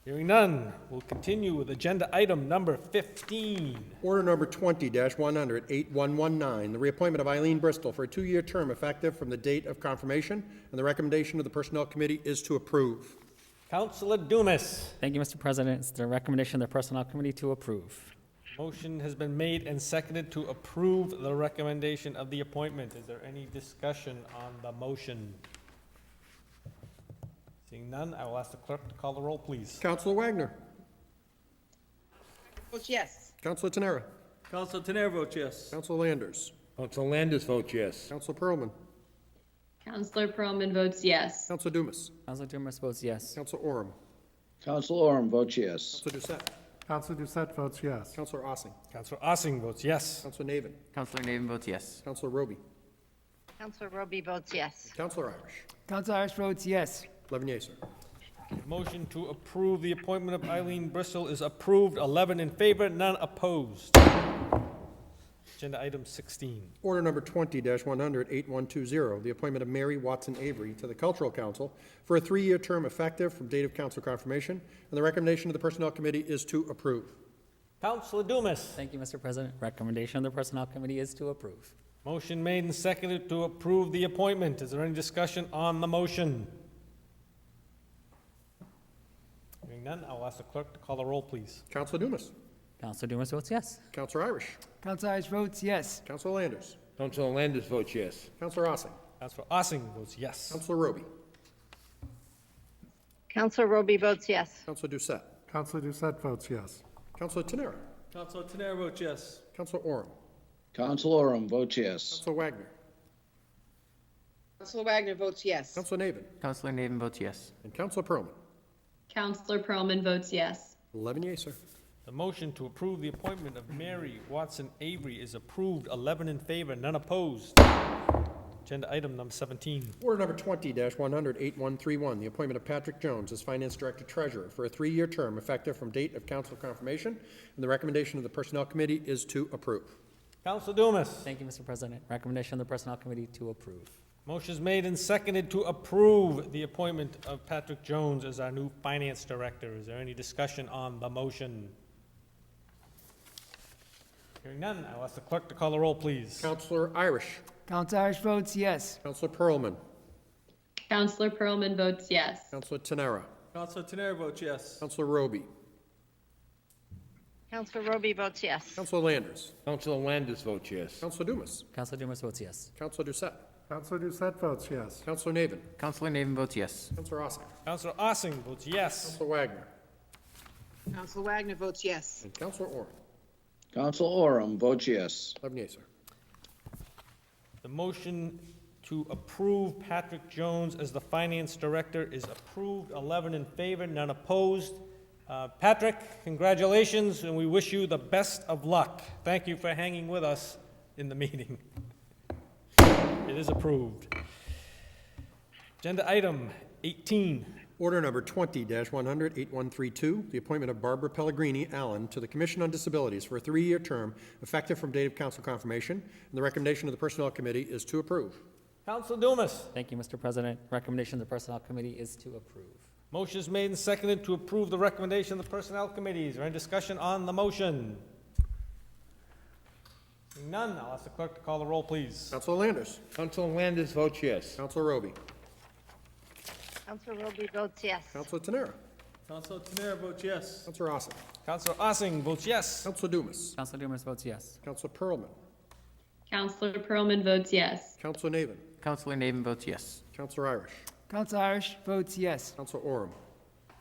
Hearing none, we'll continue with agenda item number 15. Order number 20-100-8119, the reappointment of Eileen Bristol for a 2-year term effective from the date of confirmation, and the recommendation of the Personnel Committee is to approve. Councilor Dumas. Thank you, Mr. President. It's the recommendation of the Personnel Committee to approve. Motion has been made and seconded to approve the recommendation of the appointment. Is there any discussion on the motion? Seeing none, I will ask the clerk to call the roll, please. Counselor Wagner. Votes yes. Counselor Tenera. Counselor Tenera votes yes. Counselor Landers. Council Landis votes yes. Counselor Pearlman. Counselor Pearlman votes yes. Counselor Dumas. Counselor Dumas votes yes. Counselor Orem. Counselor Orem votes yes. Counselor Doucette. Counselor Doucette votes yes. Counselor Ossing. Counselor Ossing votes yes. Counselor Navin. Counselor Navin votes yes. Counselor Roby. Counselor Roby votes yes. Counselor Irish. Counselor Irish votes yes. 11 yeas, sir. Motion to approve the appointment of Eileen Bristol is approved. 11 in favor, none opposed. Agenda item 16. Order number 20-100-8120, the appointment of Mary Watson Avery to the Cultural Council for a 3-year term effective from date of council confirmation, and the recommendation of the Personnel Committee is to approve. Councilor Dumas. Thank you, Mr. President. Recommendation of the Personnel Committee is to approve. Motion made and seconded to approve the appointment. Is there any discussion on the motion? Hearing none, I will ask the clerk to call the roll, please. Counselor Dumas. Counselor Dumas votes yes. Counselor Irish. Counselor Irish votes yes. Counselor Landers. Council Landis votes yes. Counselor Ossing. Counselor Ossing votes yes. Counselor Roby. Counselor Roby votes yes. Counselor Doucette. Counselor Doucette votes yes. Counselor Tenera. Counselor Tenera votes yes. Counselor Orem. Counselor Orem votes yes. Counselor Wagner. Counselor Wagner votes yes. Counselor Navin. Counselor Navin votes yes. And Counselor Pearlman. Counselor Pearlman votes yes. 11 yeas, sir. The motion to approve the appointment of Mary Watson Avery is approved. 11 in favor, none opposed. Agenda item number 17. Order number 20-100-8131, the appointment of Patrick Jones as Finance Director Treasurer for a 3-year term effective from date of council confirmation, and the recommendation of the Personnel Committee is to approve. Councilor Dumas. Thank you, Mr. President. Recommendation of the Personnel Committee to approve. Motion is made and seconded to approve the appointment of Patrick Jones as our new Finance Director. Is there any discussion on the motion? Hearing none, I will ask the clerk to call the roll, please. Counselor Irish. Counselor Irish votes yes. Counselor Pearlman. Counselor Pearlman votes yes. Counselor Tenera. Counselor Tenera votes yes. Counselor Roby. Counselor Roby votes yes. Counselor Landers. Council Landis votes yes. Counselor Dumas. Counselor Dumas votes yes. Counselor Doucette. Counselor Doucette votes yes. Counselor Navin. Counselor Navin votes yes. Counselor Ossing. Counselor Ossing votes yes. Counselor Wagner. Counselor Wagner votes yes. And Counselor Orem. Counselor Orem votes yes. 11 yeas, sir. The motion to approve Patrick Jones as the Finance Director is approved. 11 in favor, none opposed. Patrick, congratulations, and we wish you the best of luck. Thank you for hanging with us in the meeting. It is approved. Agenda item 18. Order number 20-100-8132, the appointment of Barbara Pellegrini Allen to the Commission on Disabilities for a 3-year term effective from date of council confirmation, and the recommendation of the Personnel Committee is to approve. Council Dumas. Thank you, Mr. President. Recommendation of the Personnel Committee is to approve. Motion is made and seconded to approve the recommendation of the Personnel Committee. Is there any discussion on the motion? Seeing none, I'll ask the clerk to call the roll, please. Councilor Landers. Council Landis votes yes. Councilor Roby. Councilor Roby votes yes. Councilor Tenera. Council Tenera votes yes. Councilor Ossing. Councilor Ossing votes yes. Councilor Dumas. Councilor Dumas votes yes. Councilor Pearlman. Counselor Pearlman votes yes. Councilor Navin. Councilor Navin votes yes. Councilor Irish. Council Irish votes yes. Councilor Orem.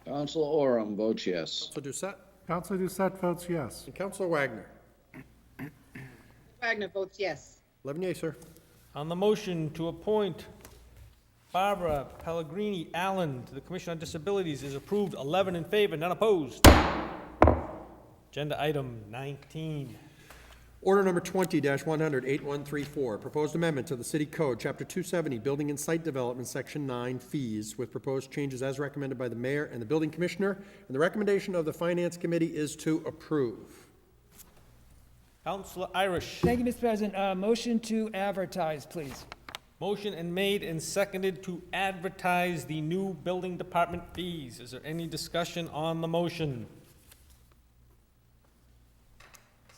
Counselor Orem votes yes. Councilor Doucette. Councilor Doucette votes yes. And Councilor Wagner. Wagner votes yes. 11 yeas, sir. On the motion to appoint Barbara Pellegrini Allen to the Commission on Disabilities is approved, 11 in favor, none opposed. Agenda item 19. Order number 20-100-8134, proposed amendment to the City Code, Chapter 270, Building and Site Development, Section 9, Fees, with proposed changes as recommended by the Mayor and the Building Commissioner, and the recommendation of the Finance Committee is to approve. Councilor Irish. Thank you, Mr. President. Motion to advertise, please. Motion and made and seconded to advertise the new building department fees. Is there any discussion on the motion?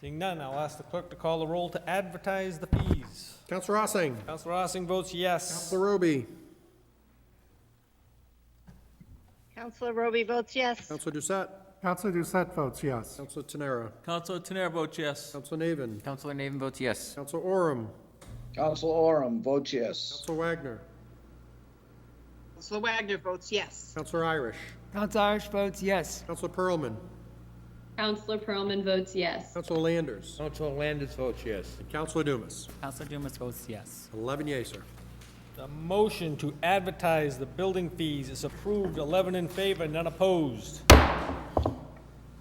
Seeing none, I'll ask the clerk to call the roll to advertise the fees. Councilor Ossing. Councilor Ossing votes yes. Councilor Roby. Councilor Roby votes yes. Councilor Doucette. Councilor Doucette votes yes. Councilor Tenera. Council Tenera votes yes. Councilor Navin. Councilor Navin votes yes. Councilor Orem. Counselor Orem votes yes. Councilor Wagner. Counselor Wagner votes yes. Councilor Irish. Council Irish votes yes. Councilor Pearlman. Counselor Pearlman votes yes. Councilor Landers. Council Landis votes yes. And Councilor Dumas. Councilor Dumas votes yes. 11 yeas, sir. The motion to advertise the building fees is approved, 11 in favor, none opposed.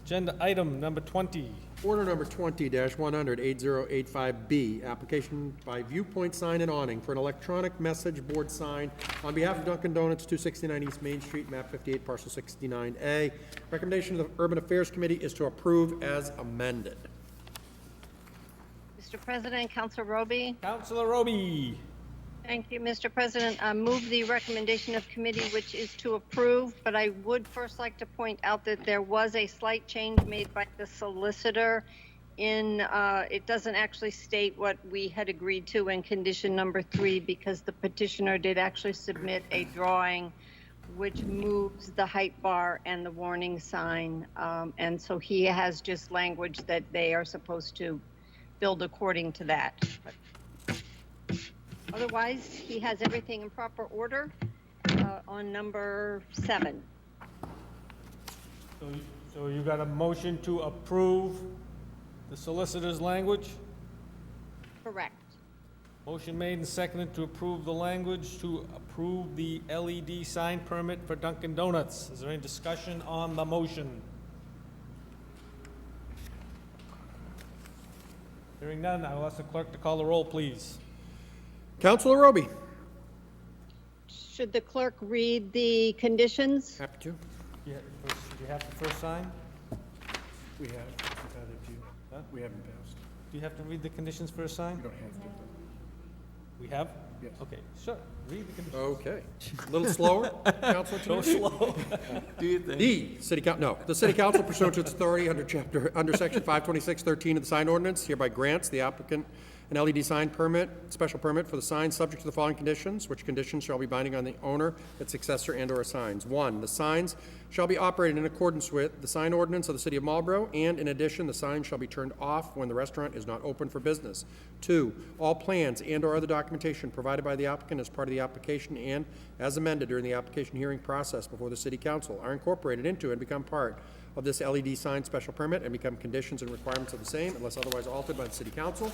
Agenda item number 20. Order number 20-100-8085B, application by Viewpoint Sign and Awning for an electronic message board sign on behalf of Dunkin' Donuts, 269 East Main Street, map 58, parcel 69A. Recommendation of the Urban Affairs Committee is to approve as amended. Mr. President, Councilor Roby. Councilor Roby. Thank you, Mr. President. I move the recommendation of committee, which is to approve, but I would first like to point out that there was a slight change made by the solicitor in, it doesn't actually state what we had agreed to in condition number 3, because the petitioner did actually submit a drawing which moves the height bar and the warning sign. And so he has just language that they are supposed to build according to that. Otherwise, he has everything in proper order on number 7. So you got a motion to approve the solicitor's language? Correct. Motion made and seconded to approve the language to approve the LED sign permit for Dunkin' Donuts. Is there any discussion on the motion? Hearing none, I will ask the clerk to call the roll, please. Councilor Roby. Should the clerk read the conditions? Happy to. Do you have the first sign? We have, we haven't passed. Do you have to read the conditions for a sign? We don't have to. We have? Yes. Okay, sure, read the conditions. Okay. A little slower, Councilor Go Tenera. slow. Do you think? The City Council pursuant to its authority under Section 526-13 of the sign ordinance hereby grants the applicant an LED sign permit, special permit for the sign subject to the following conditions, which conditions shall be binding on the owner, its successor, and/or signs. 1, the signs shall be operated in accordance with the sign ordinance of the City of Marlborough, and in addition, the sign shall be turned off when the restaurant is not open for business. 2, all plans and/or other documentation provided by the applicant as part of the application and as amended during the application hearing process before the City Council are incorporated into and become part of this LED sign special permit and become conditions and requirements of the same unless otherwise altered by the City Council.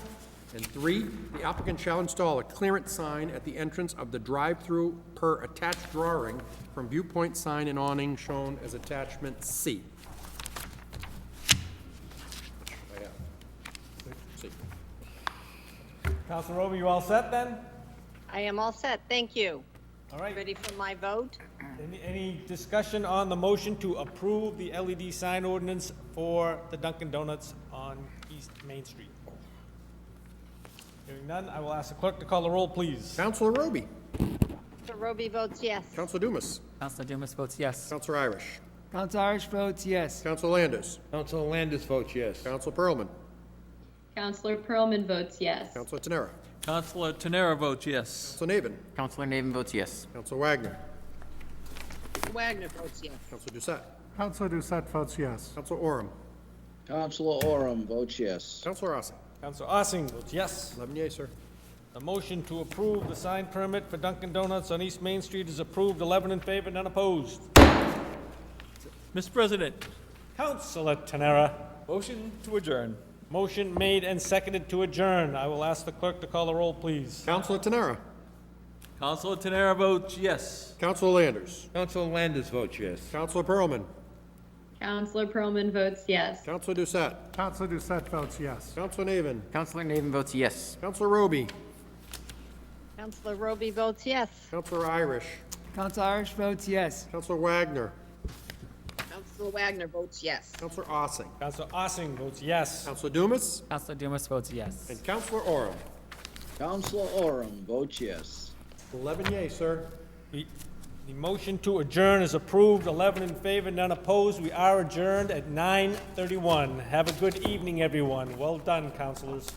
And 3, the applicant shall install a clearance sign at the entrance of the drive-through per attached drawing from Viewpoint Sign and Awning shown as attachment C. Councilor Roby, you all set then? I am all set. Thank you. All right. Ready for my vote? Any discussion on the motion to approve the LED sign ordinance for the Dunkin' Donuts on East Main Street? Hearing none, I will ask the clerk to call the roll, please. Counselor Roby. Mr. Roby votes yes. Counselor Dumas. Counselor Dumas votes yes. Counselor Irish. Council Irish votes yes. Counselor Landis. Council Landis votes yes. Counselor Pearlman. Counselor Pearlman votes yes. Counselor Tenera. Counselor Tenera votes yes. Counselor Navin. Counselor Navin votes yes. Counselor Wagner. Mr. Wagner votes yes. Counselor Doucette. Counselor Doucette votes yes. Counselor Oram. Counselor Oram votes yes. Counselor Ossing. Counselor Ossing votes yes. 11 yeas, sir. The motion to approve the sign permit for Dunkin' Donuts on East Main Street is approved, 11 in favor, none opposed. Mr. President, Counselor Tenera. motion to adjourn. Motion made and seconded to adjourn. I will ask the clerk to call the roll, please. Counselor Tenera. Counselor Tenera votes yes. Counselor Landers. Council Landis votes yes. Counselor Pearlman. Counselor Pearlman votes yes. Counselor Doucette. Counselor Doucette votes yes. Counselor Navin. Counselor Navin votes yes. Counselor Roby. Counselor Roby votes yes. Counselor Irish. Council Irish votes yes. Counselor Wagner. Counselor Wagner votes yes. Counselor Ossing. Counselor Ossing votes yes. Counselor Dumas. Counselor Dumas votes yes. And Counselor Oram. Counselor Oram votes yes. 11 yeas, sir. The motion to adjourn is approved, 11 in favor, none opposed. We are adjourned at 9:31. Have a good evening, everyone. Well done, councilors.